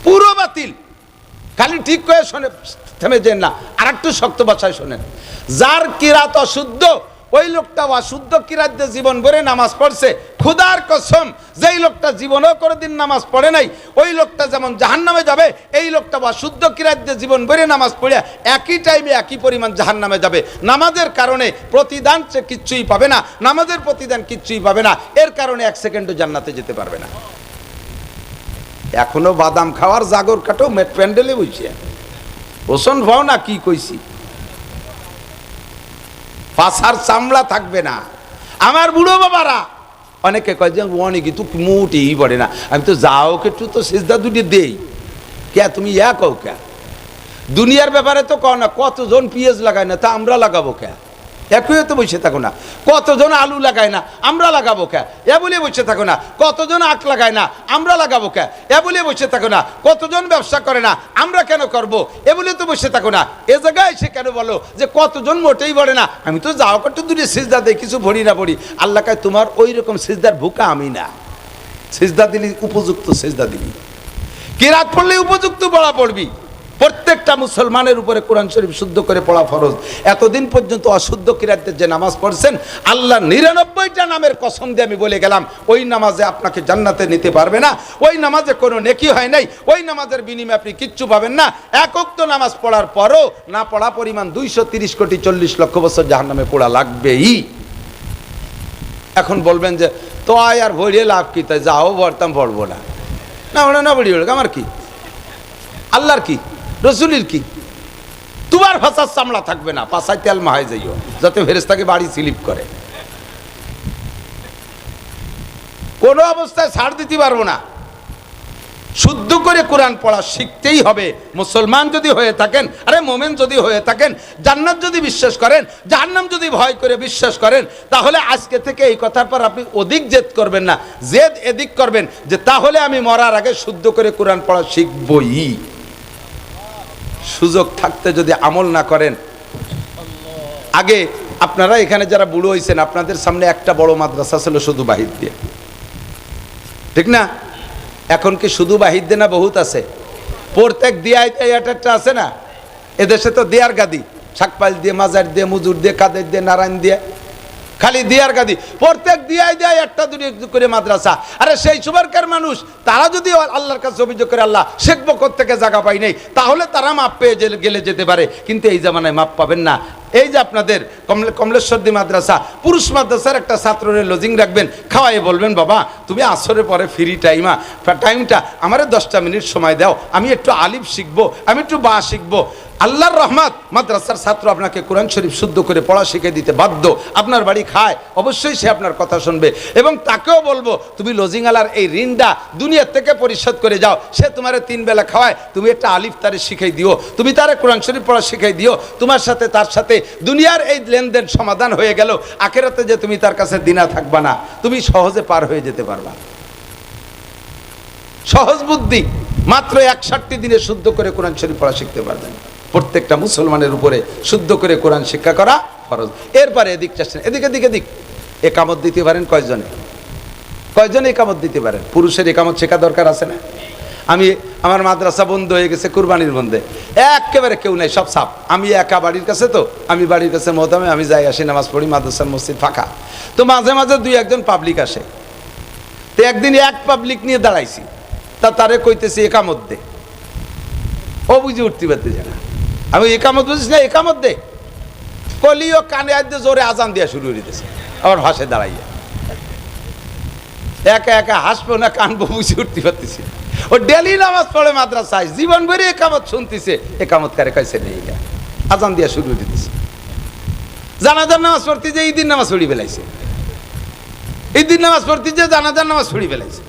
পুরো বাতিল। খালি ঠিক করে শোনে থেমে যেন না, আর একটু শক্ত ভাষায় শোনেন। যার কিরাত অশুদ্ধ, ওই লোকটা অশুদ্ধ কিরাত দিয়ে জীবন ভরে নামাজ পড়ছে, খুদার কসম যেই লোকটা জীবনেও কোনোদিন নামাজ পড়ে নাই, ওই লোকটা যেমন জাহান্নামে যাবে, এই লোকটা অশুদ্ধ কিরাত দিয়ে জীবন ভরে নামাজ পড়িয়া একই টাইমে একই পরিমাণ জাহান্নামে যাবে। নামাজের কারণে প্রতিদান সে কিচ্ছুই পাবে না, নামাজের প্রতিদান কিচ্ছুই পাবে না, এর কারণে 1 সেকেন্ডও জান্নাতে যেতে পারবে না। এখনো বাদাম খাওয়ার জাগর কাটো প্যান্ডেলে বইছে, ওসন ভাও না কি কইছি, পাছার চামড়া থাকবে না। আমার বুড়ো বাবারা অনেকে কয় যে অনেকে তো মোটেই পড়ে না। আমি তো যাও একটু তো সিজদা দুটি দেই, কে তুমি কও কে? দুনিয়ার ব্যাপারে তো কও না, কতজন পেঁয়াজ লাগায় না, তা আমরা লাগাবো কে? একই তো বসে থাকো না। কতজন আলু লাগায় না, আমরা লাগাবো কে? এ বলে বসে থাকো না। কতজন আখ লাগায় না, আমরা লাগাবো কে? এ বলে বসে থাকো না। কতজন ব্যবসা করে না, আমরা কেন করব? এ বলে তো বসে থাকো না। এ জায়গায় এসে কেন বলো যে কতজন মোটেই বলে না? আমি তো যাও একটু দূরে সিজদা দেই, কিছু ভরি না ভরি। আল্লাহ কায় তোমার ওই রকম সিজদার ভুকা আমি না। সিজদা দিলি উপযুক্ত সিজদা দিবি, কিরাত পড়লে উপযুক্ত পড়া পড়বি। প্রত্যেকটা মুসলমানের উপরে কোরআন শরীফ শুদ্ধ করে পড়া ফরজ। এতদিন পর্যন্ত অশুদ্ধ কিরাতের যে নামাজ পড়ছেন, আল্লাহ 99টা নামের কসম দিয়ে আমি বলে গেলাম, ওই নামাজে আপনাকে জান্নাতে নিতে পারবে না। ওই নামাজে কোনো নেকি হয় নাই, ওই নামাজের বিনিময়ে আপনি কিচ্ছু পাবেন না। এক ওয়াক্ত নামাজ পড়ার পরও না পড়া পরিমাণ 230 কোটি 40 লক্ষ বছর জাহান্নামে পোড়া লাগবেই। এখন বলবেন যে তো আয় আর ভরিয়ে লাভ কি, তাই যাও ভরতাম পড়বো না, না ওটা না ভরিয়ে আমার কি, আল্লাহর কি, রসুলির কি? তোমার ভাষার চামড়া থাকবে না, পাশায় তেল মাহাই যাইও যাতে ফেরেশতাকে বাড়ি স্লিপ করে। কোনো অবস্থায় ছাড় দিতে পারবো না। শুদ্ধ করে কোরআন পড়া শিখতেই হবে। মুসলমান যদি হয়ে থাকেন, আরে মোমেন যদি হয়ে থাকেন, জান্নাত যদি বিশ্বাস করেন, জাহান্নাম যদি ভয় করে বিশ্বাস করেন, তাহলে আজকে থেকে এই কথার পর আপনি অধিক জেদ করবেন না, জেদ এদিক করবেন যে তাহলে আমি মরার আগে শুদ্ধ করে কোরআন পড়া শিখবই। সুযোগ থাকতে যদি আমল না করেন, আগে আপনারা এখানে যারা বুড়ো হয়েছেন, আপনাদের সামনে একটা বড় মাদ্রাসা ছিল শুধু বাহির দিয়ে, ঠিক না? এখন কি শুধু বাহির দিয়ে না বহুত আছে? প্রত্যেক দিয়ায় একটা আছে না, এদেশে তো দেয়ার গাদি, শাকপাল দিয়ে, মাজার দিয়ে, মুজুর দিয়ে, কাদের দিয়ে, নারায়ণ দিয়ে, খালি দিয়ার গাদি। প্রত্যেক দিয়ায় দেয় একটা দুটি করে মাদ্রাসা। আরে সেই সুবারকার মানুষ, তারা যদি আল্লাহর কাছে অভিযোগ করে আল্লাহ শেখবো থেকে জায়গা পাই নাই, তাহলে তারা মাপ পেয়ে গেলে যেতে পারে, কিন্তু এই জামানায় মাপ পাবেন না। এই যে আপনাদের কমলেশ্বরদী মাদ্রাসা, পুরুষ মাদ্রাসার একটা ছাত্রের লজিং রাখবেন, খাওয়াই বলবেন বাবা তুমি আসরের পরে ফ্রি টাইমটা আমারে 10টা মিনিট সময় দাও, আমি একটু আলিফ শিখবো, আমি একটু বা শিখবো। আল্লাহর রহমত, মাদ্রাসার ছাত্র আপনাকে কোরআন শরীফ শুদ্ধ করে পড়া শিখে দিতে বাধ্য। আপনার বাড়ি খায়, অবশ্যই সে আপনার কথা শুনবে। এবং তাকেও বলবো তুমি লজিং আলার এই ঋণটা দুনিয়ার থেকে পরিশোধ করে যাও। সে তোমার 3 বেলা খাওয়ায়, তুমি একটা আলিফ তারে শিখাই দিও, তুমি তারে কোরআন শরীফ পড়া শিখাই দিও। তোমার সাথে তার সাথে দুনিয়ার এই লেনদেন সমাধান হয়ে গেল। আখিরাতে যে তুমি তার কাছে দিনা থাকবা না, তুমি সহজে পার হয়ে যেতে পারবা। সহজ বুদ্ধি, মাত্র 61 দিনে শুদ্ধ করে কোরআন শরীফ পড়া শিখতে পারবেন। প্রত্যেকটা মুসলমানের উপরে শুদ্ধ করে কোরআন শিক্ষা করা ফরজ। এরপরে এদিক একামত দিতে পারেন কয়জনে? একামত দিতে পারেন? পুরুষের একামত শেখা দরকার আছে না? আমার মাদ্রাসা বন্ধ হয়ে গেছে কুরবানির বন্ধে, একেবারে কেউ নাই, সব সাপ। আমি একা বাড়ির কাছে, তো আমি বাড়ির কাছে মহতামে আমি যাই আসি, নামাজ পড়ি, মাদ্রাসার মসজিদ ফাঁকা, তো মাঝে মাঝে 2-1জন পাবলিক আসে। তো একদিন এক পাবলিক নিয়ে দাঁড়াইছি, তারে কইতেছি একামত দে, ও বুঝে উঠতে পারতেছে না। আমি একামত বুঝিস না, একামত দে কলিও কানে আজ জোরে আজান দিয়া শুরু করে দিতেছে, আবার ভাষে দাঁড়াইয়া একা একা হাসবো না কানবো বুঝে উঠতে পারতেছি। ও ডেলি নামাজ পড়ে মাদ্রাসায়, জীবন ভরে একামত শুনতেছে, একামত কারে কাছে নেই, আজান দিয়া শুরু করে দিতেছে। জানাজার নামাজ পড়তে যে ঈদের নামাজ পড়ি ফেলাইছে, ঈদের নামাজ পড়তে যে জানাজার নামাজ পড়ি ফেলাইছে।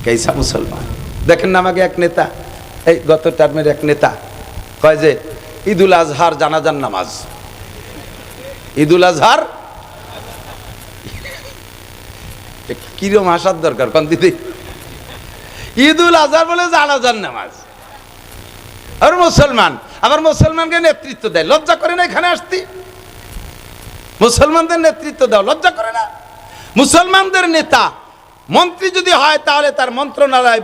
কেসা মুসলমান দেখেন না, আমাকে এক নেতা, এই গত টার্মের এক নেতা কয় যে ঈদুল আজহার জানাজার নামাজ, ঈদুল আজহার কিরম হাসার দরকার কোন দিদি, ঈদুল আজহার বলে জানাজার নামাজ। আর মুসলমান, আবার মুসলমানকে নেতৃত্ব দেয়, লজ্জা করে না এখানে আসতি? মুসলমানদের নেতৃত্ব দাও, লজ্জা করে না? মুসলমানদের নেতা মন্ত্রী যদি হয়, তাহলে তার মন্ত্রণালয়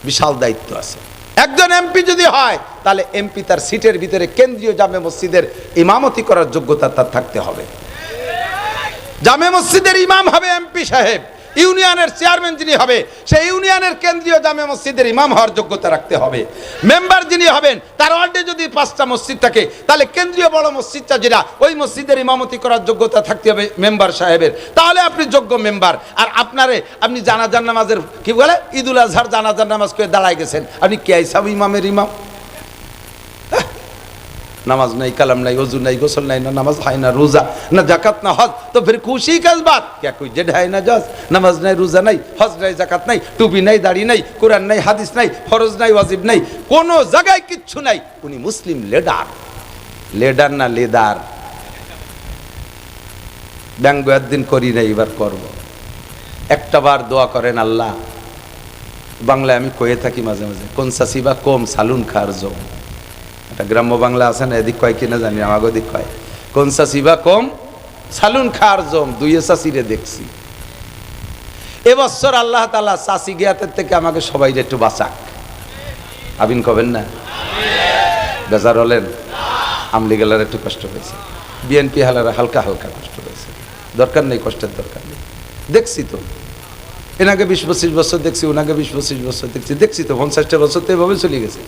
বিশাল দায়িত্ব আছে। একজন এমপি যদি হয়, তাহলে এমপি তার সিটের ভিতরে কেন্দ্রীয় জামে মসজিদের ইমামতি করার যোগ্যতা তার থাকতে হবে। জামে মসজিদের ইমাম হবে এমপি সাহেব। ইউনিয়নের চেয়ারম্যান যিনি হবে, সেই ইউনিয়নের কেন্দ্রীয় জামে মসজিদের ইমাম হওয়ার যোগ্যতা রাখতে হবে। মেম্বার যিনি হবেন, তার ওয়ার্ডে যদি 5টা মসজিদ থাকে, তাহলে কেন্দ্রীয় বড় মসজিদটা যেটা, ওই মসজিদের ইমামতি করার যোগ্যতা থাকতে হবে মেম্বার সাহেবের, তাহলে আপনি যোগ্য মেম্বার। আর আপনি জানাজার নামাজের কি বলে, ঈদুল আজহার জানাজার নামাজ করে দাঁড়ায় গেছেন, আপনি কে হিসাব ইমামের ইমাম? নামাজ নাই, কালাম নাই, ওযু নাই, গোসল নাই, না নামাজ হয়, না রোজা, না জাকাত, না হজ, তো ফির খুশি কাজ বাত क्या कोई जेड है ना जज? নামাজ নাই, রোজা নাই, হজ নাই, জাকাত নাই, টুপি নাই, দাড়ি নাই, কোরআন নাই, হাদিস নাই, ফরজ নাই, ওয়াজিব নাই, কোনো জায়গায় কিচ্ছু নাই। উনি মুসলিম লিডার না লেদার। ব্যঙ্গ একদিন করি না, এবার করব। একটা বার দোয়া করেন, আল্লাহ, বাংলায় আমি কয়ে থাকি মাঝে মাঝে, কোন সাসিবা কম সালুন খার জম, একটা গ্রাম্য বাংলা আছে না, এদিক কয় কিনা জানি, আমাকে ওদিক কয়, কোন সাসিবা কম সালুন খার জম, 2 চাষিরে দেখছি। এবছর আল্লাহ তাআলা চাষি গিয়াতের থেকে আমাকে সবাই একটু বাঁচাক, আবিন কবেন না? বেজার হলেন? আমলি গেলার একটু কষ্ট হয়েছে, বিএনপি হালারা হালকা হালকা কষ্ট হয়েছে, দরকার নেই কষ্টের, দরকার নেই। দেখছি তো এনাকে 20-25 বছর দেখছি, ওনাকে 20-25 বছর দেখছি তো 50টা বছর তো এভাবে চলে গেছে।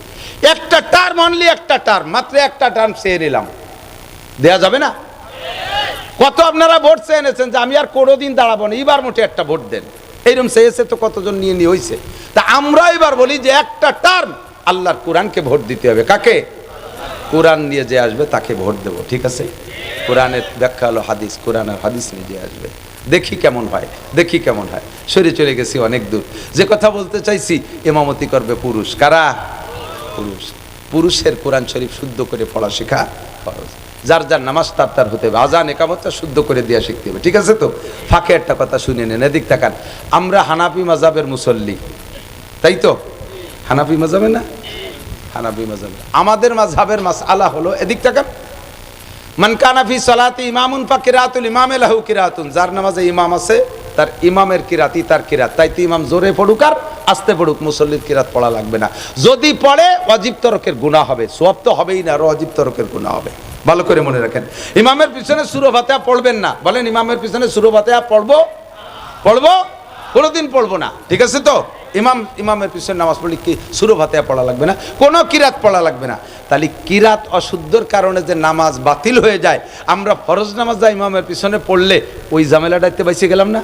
একটা টার্ম অনলি, একটা টার্ম, মাত্র একটা টার্ম চেয়ে নিলাম, দেয়া যাবে না? কত আপনারা ভোট চেয়ে এনেছেন যে আমি আর কোনোদিন দাঁড়াবো না, এবার মোটে একটা ভোট দেন, এইরকম চেয়েছে তো কতজন নিয়ে হয়েছে। তা আমরা এবার বলি যে একটা টার্ম আল্লাহর কোরআনকে ভোট দিতে হবে। কাকে? কোরআন নিয়ে যে আসবে তাকে ভোট দেব, ঠিক আছে? কোরআনের ব্যাখ্যা হলো হাদিস, কোরআন আর হাদিস নিয়ে যে আসবে, দেখি কেমন হয়, দেখি কেমন হয়। সরে চলে গেছি অনেক দূর। যে কথা বলতে চাইছি, ইমামতি করবে পুরুষ। কারা? পুরুষ। পুরুষের কোরআন শরীফ শুদ্ধ করে পড়া শেখা ফরজ। যার যার নামাজ তার হতে হবে, আজান একামতটা শুদ্ধ করে দেওয়া শিখতে হবে, ঠিক আছে? তো ফাঁকে একটা কথা শুনে নেন, এদিক তাকান। আমরা হানাফি মাযহাবের মুসল্লি, তাই তো? হানাফি মাযহাবে না? হানাফি মাযহাবে আমাদের মাযহাবের মাসআলা হলো, এদিক তাকান, মান কানা ফি সালাতি ইমামুন ফাকিরাতুল ইমামে লাহু কিরাতুন। যার নামাজে ইমাম আছে তার ইমামের কিরাতি তার কিরাত। তাই তো ইমাম জোরে পড়ুক আর আস্তে পড়ুক, মুসল্লির কিরাত পড়া লাগবে না। যদি পড়ে ওয়াজিব তরকের গুনাহ হবে, সওয়াব তো হবেই না, আর ওয়াজিব তরকের গুনাহ হবে। ভালো করে মনে রাখেন, ইমামের পিছনে সূরা ফাতিহা পড়বেন না। বলেন, ইমামের পিছনে সূরা ফাতিহা পড়বো? পড়বো? কোনোদিন পড়বো না, ঠিক আছে? তো ইমামের পিছনে নামাজ পড়লে কি সূরা ফাতিহা পড়া লাগবে না, কোনো কিরাত পড়া লাগবে না। তাহলে কিরাত অশুদ্ধর কারণে যে নামাজ বাতিল হয়ে যায়, আমরা ফরজ নামাজ যা ইমামের পিছনে পড়লে ওই ঝামেলাটাতে বেঁচে গেলাম না?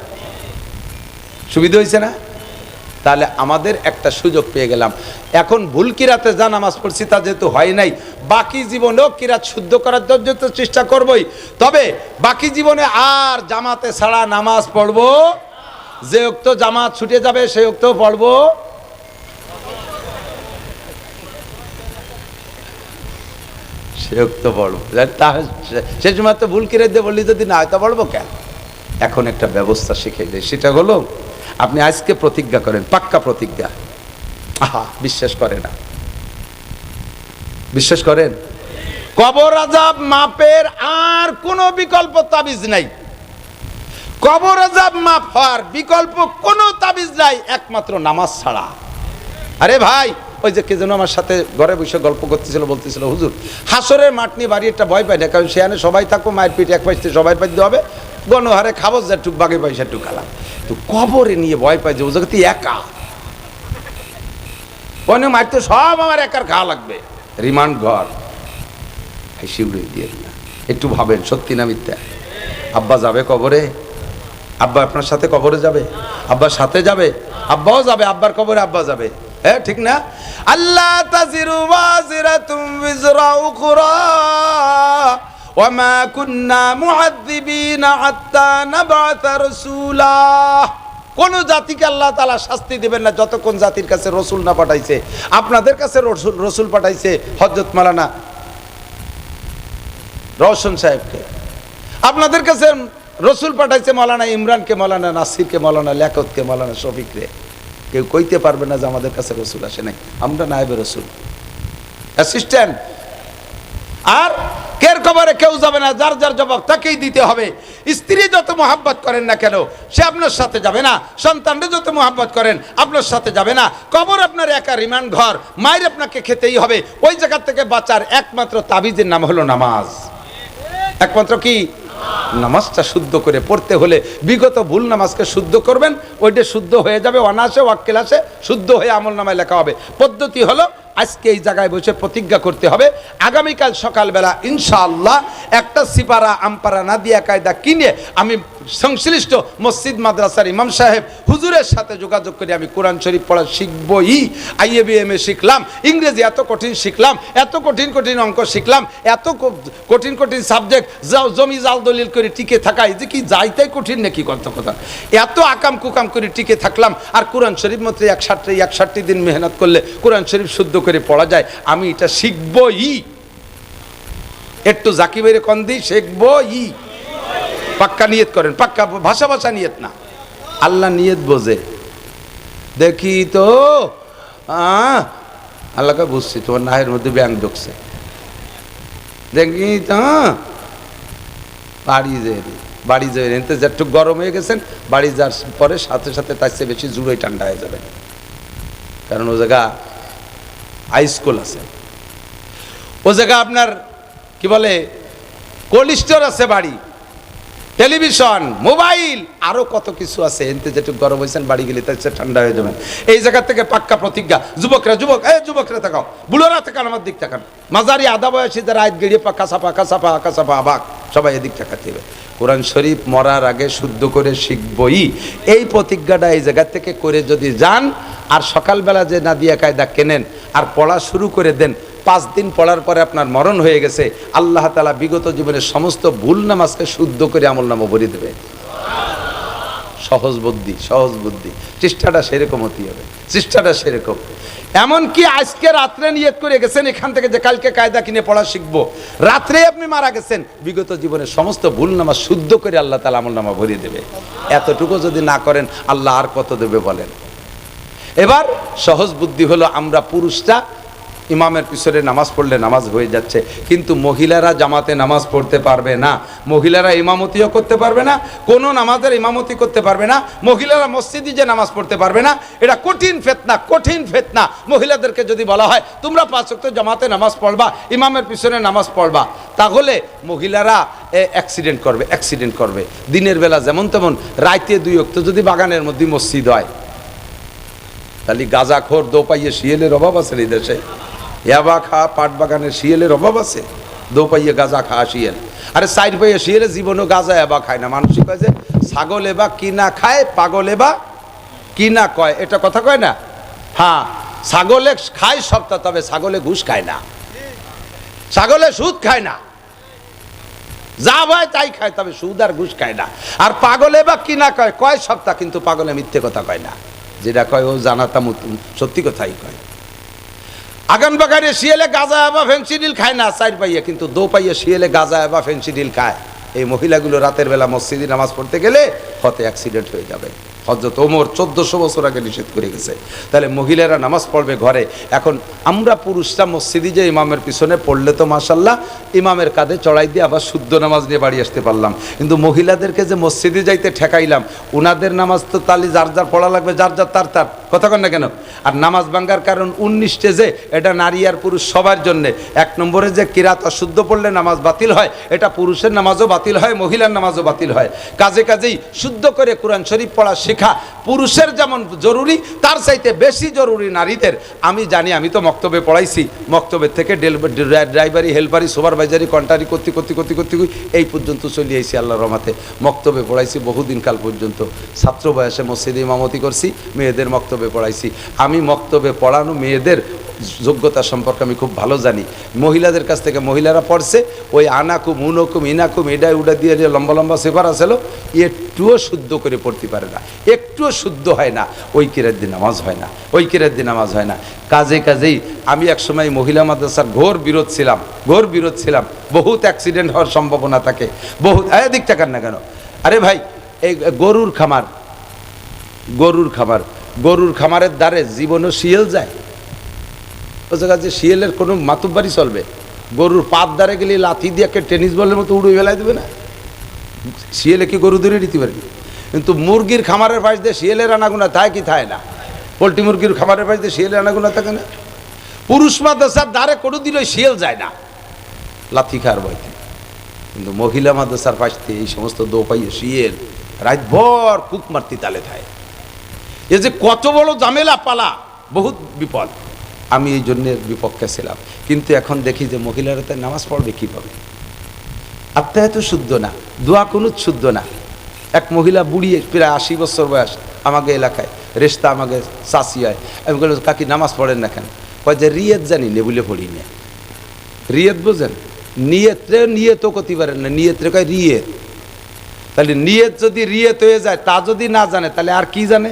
সুবিধা হয়েছে না? তাহলে আমাদের একটা সুযোগ পেয়ে গেলাম। এখন ভুল কিরাতে যা নামাজ পড়ছি তা যেহেতু হয় নাই, বাকি জীবনেও কিরাত শুদ্ধ করার জন্য তো চেষ্টা করবই। তবে বাকি জীবনে আর জামাতে ছাড়া নামাজ পড়বো। যে ওক্ত জামাত ছুটে যাবে সেই ওক্ত পড়বো। সে ওক্ত পড়বো। সে সময় তো ভুল কিরাত দিয়ে বললি যদি না হয় তা পড়বো কেন? এখন একটা ব্যবস্থা শিখে দেয়, সেটা হলো আপনি আজকে প্রতিজ্ঞা করেন, পাক্কা প্রতিজ্ঞা। আহা, বিশ্বাস করে না? বিশ্বাস করেন? কবর আযাব মাপের আর কোনো বিকল্প তাবিজ নাই। কবর আযাব মাপ হওয়ার বিকল্প কোনো তাবিজ নাই, একমাত্র নামাজ ছাড়া। আরে ভাই, ওই যে কে যেন আমার সাথে ঘরে বসে গল্প করতেছিল, বলতেছিল, হুজুর হাসরের মাঠ নিয়ে বাড়ি একটা ভয় পাই না, কারণ সেখানে সবাই থাকবো, মায়ের পিঠে এক পাইতে সবাই পাইতে হবে, গণহারে খাবো যা টুক বাগে পয়সা টুকালাম। তো কবরে নিয়ে ভয় পাই যে ও জায়গাতে একা কোনো মারতে সব আমার একার খাওয়া লাগবে, রিমান্ড ঘর শিউরে দিয়ে না। একটু ভাবেন, সত্যি না মিথ্যা? আব্বা যাবে কবরে? আব্বা আপনার সাথে কবরে যাবে? আব্বার সাথে যাবে? আব্বাও যাবে, আব্বার কবরে আব্বা যাবে, হ্যাঁ ঠিক না? আল্লাহ তাজিরু ওয়াজিরাতুম বিজরা উখরা ওয়া মা কুন্না মুআযযিবিনা হাত্তা নাবআথা রাসূলা। কোন জাতিকে আল্লাহ তাআলা শাস্তি দিবেন না যতক্ষণ জাতির কাছে রসুল না পাঠাইছে। আপনাদের কাছে রসুল পাঠাইছে হযরত মাওলানা রওশন সাহেবকে, আপনাদের কাছে রসুল পাঠাইছে মাওলানা ইমরানকে, মাওলানা নাসিরকে, মাওলানা লিয়াকতকে, মাওলানা শফিকরে। কেউ কইতে পারবে না যে আমাদের কাছে রসুল আসে নাই। আমরা নায়েবে রসুল, অ্যাসিস্ট্যান্ট। আর কের কবরে কেউ যাবে না, যার যার জবাব তাকেই দিতে হবে। স্ত্রী যত মোহাব্বত করেন না কেন সে আপনার সাথে যাবে না, সন্তানরা যত মোহাব্বত করেন আপনার সাথে যাবে না। কবর আপনার একা রিমান্ড ঘর, মায়ের আপনাকে খেতেই হবে। ওই জায়গা থেকে বাঁচার একমাত্র তাবিজের নাম হলো নামাজ। একমাত্র কি? নামাজটা শুদ্ধ করে পড়তে হলে বিগত ভুল নামাজকে শুদ্ধ করবেন, ওইটা শুদ্ধ হয়ে যাবে, অনায়াসে ওয়াক্কিলাসে শুদ্ধ হয়ে আমল নামায় লেখা হবে। পদ্ধতি হলো আজকে এই জায়গায় বসে প্রতিজ্ঞা করতে হবে, আগামীকাল সকালবেলা ইনশাআল্লাহ একটা সিপারা আমপারা নাদিয়া কায়দা কিনে আমি সংশ্লিষ্ট মসজিদ মাদ্রাসার ইমাম সাহেব হুজুরের সাথে যোগাযোগ করে আমি কোরআন শরীফ পড়া শিখবই। IABM শিখলাম, ইংরেজি এত কঠিন শিখলাম, এত কঠিন কঠিন অঙ্ক শিখলাম, এত কঠিন কঠিন সাবজেক্ট, জমি জাল দলিল করে টিকে থাকা, এই যে কি যাইতাই কঠিন নাকি কথা কথা, এত আকাম কুকাম করে টিকে থাকলাম। আর কোরআন শরীফ মাত্র 61 দিন মেহনত করলে কোরআন শরীফ শুদ্ধ করে পড়া যায়। আমি এটা শিখবই, একটু জাকি বেরে কন দিই, শিখবই। পাক্কা নিয়ত করেন, পাক্কা ভাষা ভাষা নিয়ত না, আল্লাহ নিয়ত বোঝে। দেখি তো আল্লাহকে বুঝছি, তোমার নাহের মধ্যে ব্যাংক ঢুকছে, দেখি তো বাড়ি যে এতে যেটুক গরম হয়ে গেছেন, বাড়ি যাওয়ার পরে সাথে সাথে তার চেয়ে বেশি জুড়োই ঠান্ডা হয়ে যাবে, কারণ ও জায়গা হাইস্কুল আছে, ও জায়গা আপনার কি বলে কোল্ড স্টোর আছে, বাড়ি টেলিভিশন মোবাইল আরো কত কিছু আছে। এতে যেটুকু গরম হয়েছেন বাড়ি গেলে তার চেয়ে ঠান্ডা হয়ে যাবেন। এই জায়গা থেকে পাক্কা প্রতিজ্ঞা। যুবকরা তাকাও, বুড়োরা তাকান, আমার দিক তাকান, মাঝারি আধা বয়সী যারা আজ গেড়িয়ে কাসাফা আবাক, সবাই এদিক তাকাতে হবে। কোরআন শরীফ মরার আগে শুদ্ধ করে শিখবই, এই প্রতিজ্ঞাটা এই জায়গা থেকে করে যদি যান, আর সকালবেলা যে নাদিয়া কায়দা কেনেন আর পড়া শুরু করে দেন, 5 দিন পড়ার পরে আপনার মরণ হয়ে গেছে, আল্লাহ তাআলা বিগত জীবনের সমস্ত ভুল নামাজকে শুদ্ধ করে আমলনামা ভরে দেবে। সহজ বুদ্ধি, চেষ্টাটা সেরকম হতে হবে, চেষ্টাটা সেরকম। এমনকি আজকে রাত্রে নিয়ত করে গেছেন এখান থেকে যে কালকে কায়দা কিনে পড়া শিখবো, রাত্রে আপনি মারা গেছেন, বিগত জীবনের সমস্ত ভুল নামাজ শুদ্ধ করে আল্লাহ তাআলা আমলনামা ভরিয়ে দেবে। এতটুকু যদি না করেন আল্লাহ আর কত দেবে বলেন। এবার সহজ বুদ্ধি হলো, আমরা পুরুষরা ইমামের পিছনে নামাজ পড়লে নামাজ হয়ে যাচ্ছে, কিন্তু মহিলারা জামাতে নামাজ পড়তে পারবে না, মহিলারা ইমামতিও করতে পারবে না, কোনো নামাজের ইমামতি করতে পারবে না, মহিলারা মসজিদে যে নামাজ পড়তে পারবে না। এটা কঠিন ফিতনা। মহিলাদেরকে যদি বলা হয় তোমরা 5 ওয়াক্ত জামাতে নামাজ পড়বা, ইমামের পিছনে নামাজ পড়বা, তাহলে মহিলারা অ্যাক্সিডেন্ট করবে। দিনের বেলা যেমন তেমন, রাইতে 2 ওয়াক্ত যদি বাগানের মধ্যে মসজিদ হয়, তাহলে গাঁজাখোর দোপাইয়ে শিয়ালের অভাব আছে এই দেশে। ইয়াবা খা পাট বাগানের শিয়ালের অভাব আছে, দোপাইয়ে গাঁজা খা শিয়াল। আরে 4 পাইয়ে শিয়ালে জীবনও গাঁজা এবা খায় না। মানুষই কয় যে ছাগল এবা কিনা খায়, পাগল এবা কিনা কয়, এটা কথা কয় না? হ্যাঁ, ছাগলে খায় সবটা, তবে ছাগলে ঘুষ খায় না, ছাগলে সুদ খায় না, যা ভাই তাই খায়, তবে সুদ আর ঘুষ খায় না। আর পাগলে বা কিনা কয় সপ্তাহ, কিন্তু পাগলে মিথ্যে কথা কয় না, যেটা কয় ও জানাতা সত্যি কথাই কয়। আগান বাগানে শিয়ালে গাঁজা বা ফেন্সিডিল খায় না 4 পাইয়া, কিন্তু 2 পাইয়া শিয়ালে গাঁজা বা ফেন্সিডিল খায়। এই মহিলাগুলো রাতের বেলা মসজিদে নামাজ পড়তে গেলে হতে অ্যাক্সিডেন্ট হয়ে যাবে। হযরত ওমর 1400 বছর আগে নিষেধ করে গেছে। তাহলে মহিলারা নামাজ পড়বে ঘরে। এখন আমরা পুরুষরা মসজিদে যে ইমামের পিছনে পড়লে তো মাশাল্লাহ ইমামের কাঁধে চড়াই দিয়ে আবার শুদ্ধ নামাজ নিয়ে বাড়ি আসতে পারলাম, কিন্তু মহিলাদেরকে যে মসজিদে যাইতে ঠেকাইলাম, ওনাদের নামাজ তো তালি যার যার পড়া লাগবে, যার যার তার কথা কন না কেন? আর নামাজ ভাঙ্গার কারণ 19টে, যে এটা নারী আর পুরুষ সবার জন্যে। 1 নম্বরে যে কিরাত অশুদ্ধ পড়লে নামাজ বাতিল হয়, এটা পুরুষের নামাজও বাতিল হয়, মহিলার নামাজও বাতিল হয়। কাজেই শুদ্ধ করে কোরআন শরীফ পড়া শেখা পুরুষের যেমন জরুরি, তার চাইতে বেশি জরুরি নারীদের। আমি জানি, আমি তো মক্তবে পড়াইছি, মক্তবের থেকে ড্রাইভারি, হেল্পারি, সুপারভাইজারি, কন্ট্রারি করতে এই পর্যন্ত চলে আইছি আল্লাহর রহমতে। মক্তবে পড়াইছি বহুদিন কাল পর্যন্ত, ছাত্র বয়সে মসজিদে ইমামতি করছি, মেয়েদের মক্তবে পড়াইছি। আমি মক্তবে পড়ানো মেয়েদের যোগ্যতা সম্পর্কে আমি খুব ভালো জানি। মহিলাদের কাছ থেকে মহিলারা পড়ছে, ওই আনাকুম উনকুম ইনাকুম এটা উডা দিয়ে যে লম্বা লম্বা সেফার আসলো, একটুও শুদ্ধ করে পড়তে পারে না, একটুও শুদ্ধ হয় না, ওই কিরাত দিন নামাজ হয় না। কাজেই আমি একসময় মহিলা মাদ্রাসার ঘোর বিরোধ ছিলাম। বহুত অ্যাক্সিডেন্ট হওয়ার সম্ভাবনা থাকে, বহুত। দিক টাকার না কেন? আরে ভাই, এই গরুর খামারের দ্বারে জীবনও শিয়াল যায়। ও জায়গা যে শিয়ালের কোনো মাতুব্বারি চলবে? গরুর পাত দ্বারে গেলে লাথি দিয়ে টেনিস বলের মতো উড়ে ফেলাই দেবে না? শিয়ালে কি গরু ধরে দিতে পারে? কিন্তু মুরগির খামারের পাশ দিয়ে শিয়ালের আনাগুনা থাকে কি থাকে না? পোলট্রি মুরগির খামারের পাশ দিয়ে শিয়ালের আনাগুনা থাকে না? পুরুষ মাদ্রাসার দ্বারে কোনোদিন ওই শিয়াল যায় না লাথি খাওয়ার বইতে, কিন্তু মহিলা মাদ্রাসার পাশ দিয়ে এই সমস্ত দোপাইয়ে শিয়াল রাত ভর কুক মারতি তালে থাকে। এ যে কত বড় ঝামেলা পালা, বহুত বিপদ। আমি এই জন্যের বিপক্ষে ছিলাম, কিন্তু এখন দেখি যে মহিলারা তাই নামাজ পড়বে কীভাবে? আত্মায়াত শুদ্ধ না, দোয়া কুনুত শুদ্ধ না। এক মহিলা বুড়ি, প্রায় 80 বছর বয়স, আমাকে এলাকায় রেস্তা, আমাকে চাষি হয়। আমি বললাম, কাকি নামাজ পড়েন না কেন? কয় যে রিয়েত জানি নে বলে পড়ি না। রিয়েত বোঝেন? নিয়তও করতে পারেন না, নিয়তরে কয় রিয়েত। তাহলে নিয়ত যদি রিয়েত হয়ে যায়, তা যদি না জানে, তাহলে আর কি জানে?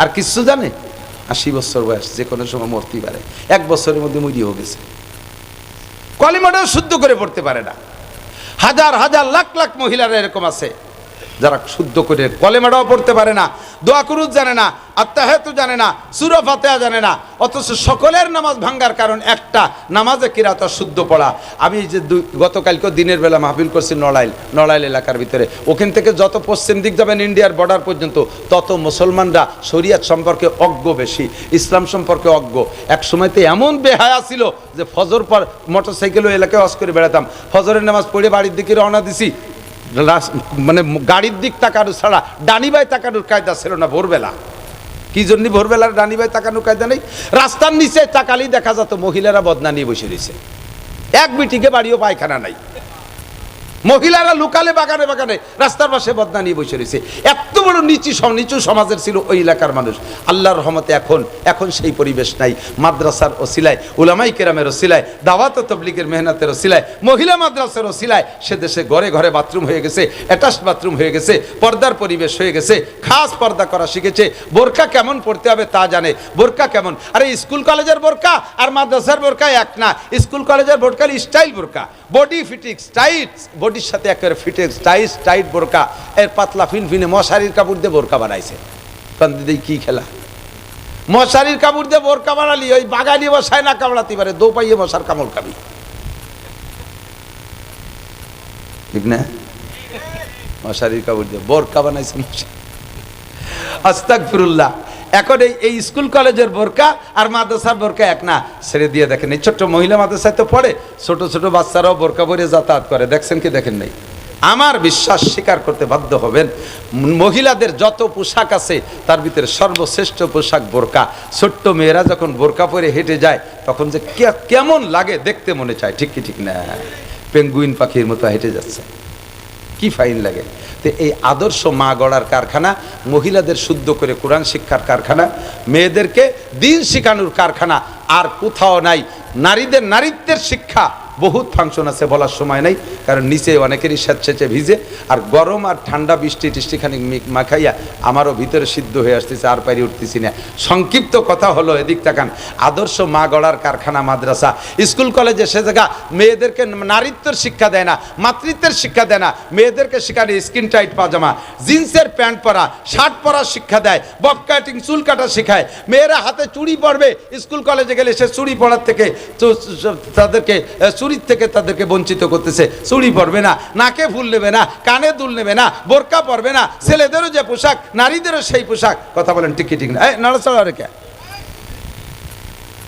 আর কিছু জানে? 80 বছর বয়স, যে কোনো সময় মরতেই পারে, 1 বছরের মধ্যে মরিয়েও গেছে। কলিমাটাও শুদ্ধ করে পড়তে পারে না। হাজার হাজার লাখ লাখ মহিলারা এরকম আছে যারা শুদ্ধ করে কলেমাটাও পড়তে পারে না, দোয়া কুনুত জানে না, আত্তাহিয়াতু জানে না, সূরা ফাতিহা জানে না, অথচ সকলের নামাজ ভাঙ্গার কারণ একটা, নামাজে কিরাত শুদ্ধ পড়া। আমি যে গতকালকে দিনের বেলা মাহফিল করছি নড়াইল এলাকার ভিতরে, ওখান থেকে যত পশ্চিম দিক যাবেন ইন্ডিয়ার বর্ডার পর্যন্ত, তত মুসলমানরা শরিয়াত সম্পর্কে অজ্ঞ বেশি, ইসলাম সম্পর্কে অজ্ঞ। এক সময়তে এমন বেহায়া ছিল যে ফজর পর মোটরসাইকেলও এলাকায় ওয়াজ করে বেড়াতাম। ফজরের নামাজ পড়ে বাড়ির দিকে রওনা দিছি, মানে গাড়ির দিক তাকানো ছাড়া ডানিবাই তাকানোর কায়দা ছিল না ভোরবেলা। কি জন্য ভোরবেলার ডানিবাই তাকানোর কায়দা নেই? রাস্তার নিচে তাকালেই দেখা যেত মহিলারা বদনা নিয়ে বসে রয়েছে, এক বিটিকে বাড়িও পায়খানা নাই। মহিলারা লুকালে বাগানে বাগানে রাস্তার পাশে বদনা নিয়ে বসে রয়েছে। এত বড় নিচু সমাজের ছিল ওই এলাকার মানুষ। আল্লাহর রহমতে এখন সেই পরিবেশ নাই। মাদ্রাসার ওসিলায়, উলামায়ে কেরামের ওসিলায়, দাওয়াত ও তাবলীগের মেহনতের ওসিলায়, মহিলা মাদ্রাসার ওসিলায় সে দেশে ঘরে ঘরে বাথরুম হয়ে গেছে, অ্যাটাচ বাথরুম হয়ে গেছে, পর্দার পরিবেশ হয়ে গেছে, খাস পর্দা করা শিখেছে। বোরকা কেমন পড়তে হবে তা জানে। বোরকা কেমন, আরে স্কুল কলেজের বোরকা আর মাদ্রাসার বোরকা এক না। স্কুল কলেজের বোরকা স্টাইল বোরকা, বডি ফিটিংস টাইট, বডির সাথে একেবারে ফিটিংস টাইট বোরকা, এর পাতলা ফিনফিনে মশারির কাপড় দিয়ে বোরকা বানাইছে। কি খেলা, মশারির কাপড় দিয়ে বোরকা বানালি, ওই বাগানি বসায় না কামড়াতে পারে, দো পাইয়ে মশার কামড় খাবি, ঠিক না? মশারির কাপড় দিয়ে বোরকা বানাইছে। আস্তাগফিরুল্লাহ। এখন এই স্কুল কলেজের বোরকা আর মাদ্রাসার বোরকা এক না। ছেড়ে দিয়ে দেখেন, এই ছোট্ট মহিলা মাদ্রাসায় তো পড়ে, ছোট ছোট বাচ্চারাও বোরকা পরে যাতায়াত করে, দেখছেন কি দেখেন নাই? আমার বিশ্বাস স্বীকার করতে বাধ্য হবেন, মহিলাদের যত পোশাক আছে তার ভিতরে সর্বশ্রেষ্ঠ পোশাক বোরকা। ছোট্ট মেয়েরা যখন বোরকা পরে হেঁটে যায় তখন যে কেমন লাগে দেখতে মনে চায়, ঠিক কি ঠিক না? পেঙ্গুইন পাখির মতো হেঁটে যাচ্ছে, কি ফাইন লাগে। তো এই আদর্শ মা গড়ার কারখানা, মহিলাদের শুদ্ধ করে কোরআন শিক্ষার কারখানা, মেয়েদেরকে দিন শিখানোর কারখানা আর কোথাও নাই। নারীদের নারীত্বের শিক্ষা বহুত ফাংশন আছে, বলার সময় নাই, কারণ নিচে অনেকেরই স্যাঁতসেঁচে ভিজে, আর গরম আর ঠান্ডা বৃষ্টি টিষ্টিখানি মাখাইয়া আমারও ভিতরে সিদ্ধ হয়ে আসতেছে, আর পারি উঠতেছি না। সংক্ষিপ্ত কথা হলো, এদিক তাকান, আদর্শ মা গড়ার কারখানা মাদ্রাসা, স্কুল কলেজে সে জায়গা মেয়েদেরকে নারীত্বের শিক্ষা দেয় না, মাতৃত্বের শিক্ষা দেয় না। মেয়েদেরকে শেখানে স্কিন টাইট পাজামা, জিন্সের প্যান্ট পরা, শার্ট পরার শিক্ষা দেয়, বব কাটিং চুল কাটা শেখায়। মেয়েরা হাতে চুড়ি পরবে, স্কুল কলেজে গেলে সে চুড়ি পরার থেকে তাদেরকে চুরির থেকে তাদেরকে বঞ্চিত করতেছে। চুড়ি পরবে না, নাকে ফুল নেবে না, কানে দুল নেবে না, বোরকা পরবে না। ছেলেদেরও যে পোশাক, নারীদেরও সেই পোশাক। কথা বলেন ঠিক ঠিক না? নাড়াচড়া রেখে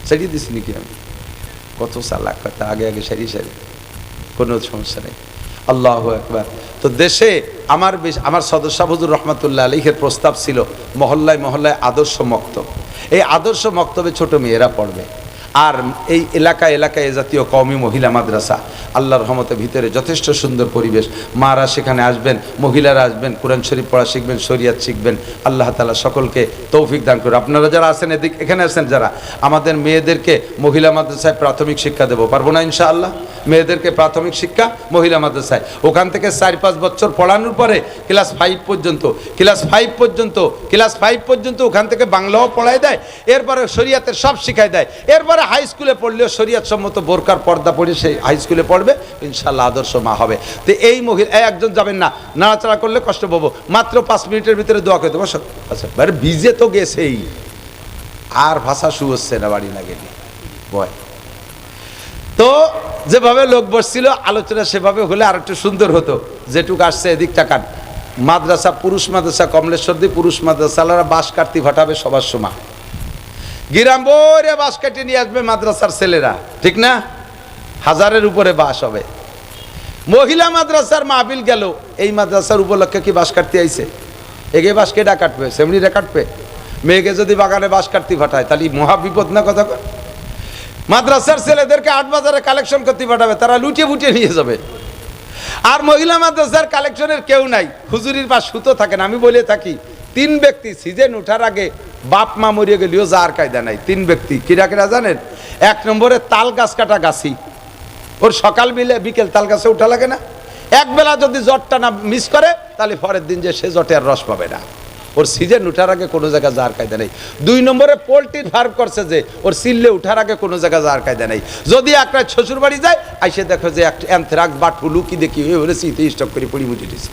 সারিয়ে দিস নাকি আমি? কত চালাক কথা, আগে আগে সারি কোনো সমস্যা নেই। আল্লাহু আকবার। তো দেশে আমার সদস্য হুজুর রহমাতুল্লাহ আলাইহির প্রস্তাব ছিল মহল্লায় মহল্লায় আদর্শ মক্তব। এই আদর্শ মক্তবে ছোট মেয়েরা পড়বে, আর এই এলাকায় এলাকায় এ জাতীয় কওমি মহিলা মাদ্রাসা। আল্লাহর রহমতে ভিতরে যথেষ্ট সুন্দর পরিবেশ। মারা সেখানে আসবেন, মহিলারা আসবেন, কোরআন শরীফ পড়া শিখবেন, শরিয়াত শিখবেন। আল্লাহ তাআলা সকলকে তৌফিক দান করুন। আপনারা যারা আছেন এখানে আছেন যারা, আমাদের মেয়েদেরকে মহিলা মাদ্রাসায় প্রাথমিক শিক্ষা দেবো, পারবো না ইনশাআল্লাহ? মেয়েদেরকে প্রাথমিক শিক্ষা মহিলা মাদ্রাসায়, ওখান থেকে 4-5 বছর পড়ানোর পরে ক্লাস 5 পর্যন্ত ওখান থেকে বাংলাও পড়ায় দেয়, এরপরে শরিয়াতের সব শিখায় দেয়। এরপরে হাই স্কুলে পড়লেও শরিয়াত সম্মত বোরকার পর্দা পড়ে সেই হাই স্কুলে পড়বে, ইনশাআল্লাহ আদর্শ মা হবে। তো এই মহিলা একজন যাবেন না, নাড়াচাড়া করলে কষ্ট পাবো। মাত্র 5 মিনিটের ভিতরে দোয়া করে দেবো। আচ্ছা, ভিজে তো গেছেই, আর ভাষা শুয়োচ্ছে না, বাড়ি না গেলে বয়। তো যেভাবে লোক বসছিল আলোচনা সেভাবে হলে আর একটু সুন্দর হতো। যেটুকু আসছে এদিক তাকান, মাদ্রাসা, পুরুষ মাদ্রাসা কমলেশ্বরদী পুরুষ মাদ্রাসালারা বাঁশ কাটতে ফাটাবে সবার সময়, গিরাম বরে বাঁশ কেটে নিয়ে আসবে মাদ্রাসার ছেলেরা, ঠিক না? 1000-এর উপরে বাঁশ হবে। মহিলা মাদ্রাসার মাহফিল গেল, এই মাদ্রাসার উপলক্ষে কি বাঁশ কাটতে আইছে? এগে বাঁশ কেটা কাটবে? সেমনিরা কাটবে? মেয়েকে যদি বাগানে বাঁশ কাটতে ফাটায় তাহলে মহা বিপদ না? কথা কয়। মাদ্রাসার ছেলেদেরকে 8 বাজারে কালেকশন করতে পাঠাবে, তারা লুটিয়ে ফুটিয়ে নিয়ে যাবে। আর মহিলা মাদ্রাসার কালেকশনের কেউ নাই, হুজুরির পাশ সুতো থাকে না। আমি বলে থাকি 3 ব্যক্তি সিজন উঠার আগে বাপ মা মরিয়ে গেলেও যার কায়দা নাই। 3 ব্যক্তি কিরা কিরা জানেন? 1 নম্বরে তাল গাছ কাটা গাছি, ওর সকাল বিকেল তাল গাছে উঠা লাগে না? একবেলা যদি জটটা না মিস করে তাহলে পরের দিন যে সে জটে আর রস পাবে না। ওর সিজন উঠার আগে কোনো জায়গায় যাওয়ার কায়দা নেই। 2 নম্বরে পোলট্রির ফার্ম করছে যে, ওর সিললে উঠার আগে কোনো জায়গায় যাওয়ার কায়দা নেই। যদি একটা শ্বশুর বাড়ি যায়, আইসে দেখো যে একটা অ্যান্থ্রাক্স বা ঠুলু কি দেখি হয়ে শীতে স্টক করে পড়ি মুটি দিয়েছে।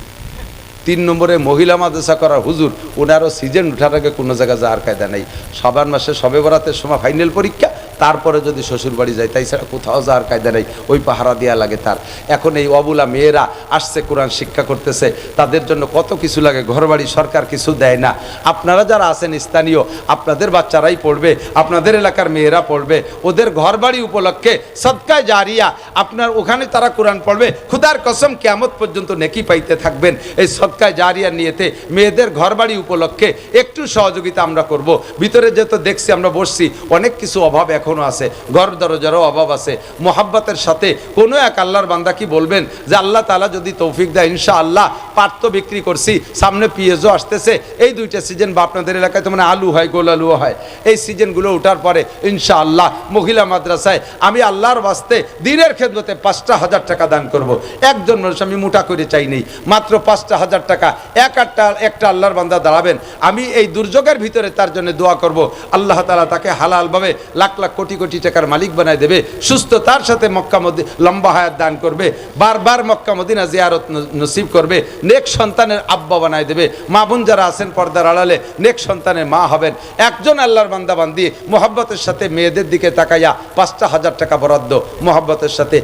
3 নম্বরে মহিলা মাদ্রাসা করা হুজুর, ওনারও সিজন উঠার আগে কোনো জায়গায় যাওয়ার কায়দা নেই। শাবান মাসে শবে বরাতের সময় ফাইনাল পরীক্ষা, তারপরে যদি শ্বশুর বাড়ি যায়, তাই ছাড়া কোথাও যাওয়ার কায়দা নেই, ওই পাহারা দেওয়া লাগে তার। এখন এই অবুলা মেয়েরা আসছে কোরআন শিক্ষা করতেছে, তাদের জন্য কত কিছু লাগে, ঘরবাড়ি সরকার কিছু দেয় না। আপনারা যারা আছেন স্থানীয়, আপনাদের বাচ্চারাই পড়বে, আপনাদের এলাকার মেয়েরা পড়বে, ওদের ঘরবাড়ি উপলক্ষে সদকায়ে জারিয়া আপনার ওখানে তারা কোরআন পড়বে, খুদার কসম কিয়ামত পর্যন্ত নেকি পাইতে থাকবেন। এই সদকায়ে জারিয়া নিয়েতে মেয়েদের ঘরবাড়ি উপলক্ষে একটু সহযোগিতা আমরা করব। ভিতরে যেহেতু দেখছি, আমরা বসছি, অনেক কিছু অভাব এখন এখনো আছে, ঘর দরজারও অভাব আছে। মোহাব্বতের সাথে কোনো এক আল্লাহর বান্দা কি বলবেন যে আল্লাহ তাআলা যদি তৌফিক দেয় ইনশাআল্লাহ পাট তো বিক্রি করছি, সামনে পেঁয়াজও আসতেছে, এই দুইটা সিজন বা আপনাদের এলাকায় তো মানে আলু হয়, গোল আলুও হয়, এই সিজনগুলো ওঠার পরে ইনশাআল্লাহ মহিলা মাদ্রাসায় আমি আল্লাহর বাস্তে দিনের খেদমতে 5,000 টাকা দান করব। একজন মানুষ আমি মোটা করে চাই নেই, মাত্র 5,000 টাকা। একটা আল্লাহর বান্দা দাঁড়াবেন, আমি এই দুর্যোগের ভিতরে তার জন্য দোয়া করব, আল্লাহ তাআলা তাকে হালালভাবে লাখ লাখ কোটি কোটি টাকার মালিক বানায় দেবে, সুস্থতার সাথে মক্কা মদিনা লম্বা হায়াত দান করবে, বারবার মক্কা মদিনা জিয়ারত নসিব করবে, নেক সন্তানের আব্বা বানায় দেবে। মা বোন যারা আছেন পর্দার আড়ালে নেক সন্তানের মা হবেন। একজন আল্লাহর বান্দা বান্দি মোহাব্বতের সাথে মেয়েদের দিকে তাকাইয়া 5,000 টাকা বরাদ্দ মোহাব্বতের সাথে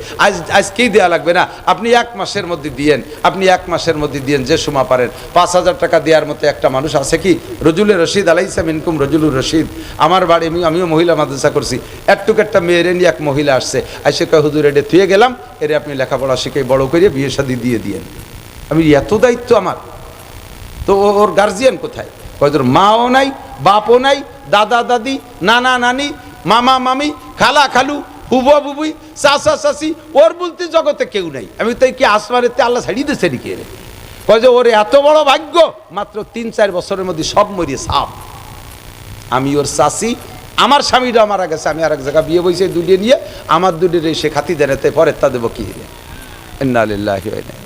আজকেই দেওয়া লাগবে না, আপনি 1 মাসের মধ্যে দিয়েন, আপনি 1 মাসের মধ্যে দিয়েন, যে সময় পারেন। 5,000 টাকা দেওয়ার মতো একটা মানুষ আছে কি? রজুলের রশিদ আলাইসা মিনকুম রজুলুর রশিদ। আমার বাড়ি আমিও মহিলা মাদ্রাসা করছি, একটা মেয়েরে নিয়ে এক মহিলা আসছে, আইসে কয় হুজুর এটা থুয়ে গেলাম, এরে আপনি লেখাপড়া শিখে বড় করে বিয়ে শাদী দিয়ে দিয়েন। আমি এত দায়িত্ব আমার, তো ওর গার্জিয়ান কোথায়? কয়দর মাও নাই, বাপও নাই, দাদা দাদি, নানা নানি, মামা মামি, খালা খালু, বুবা বুবুই, চাচা চাচি, ওর বলতে জগতে কেউ নাই। আমি তাই কি আসমানেতে আল্লাহ ছাড়িয়ে দিয়েছে নাকি? এর কয় যে ওর এত বড় ভাগ্য, মাত্র 3-4 বছরের মধ্যে সব মরিয়ে সাপ। আমি ওর চাচি, আমার স্বামীরা মারা গেছে, আমি আর এক জায়গায় বিয়ে বইছে দুলিয়ে নিয়ে, আমার দুলিয়ে সে খাতি দেনাতে পরে তা দেবো কি? ইন্না লিল্লাহি ওয়া ইন্না ইলাইহি।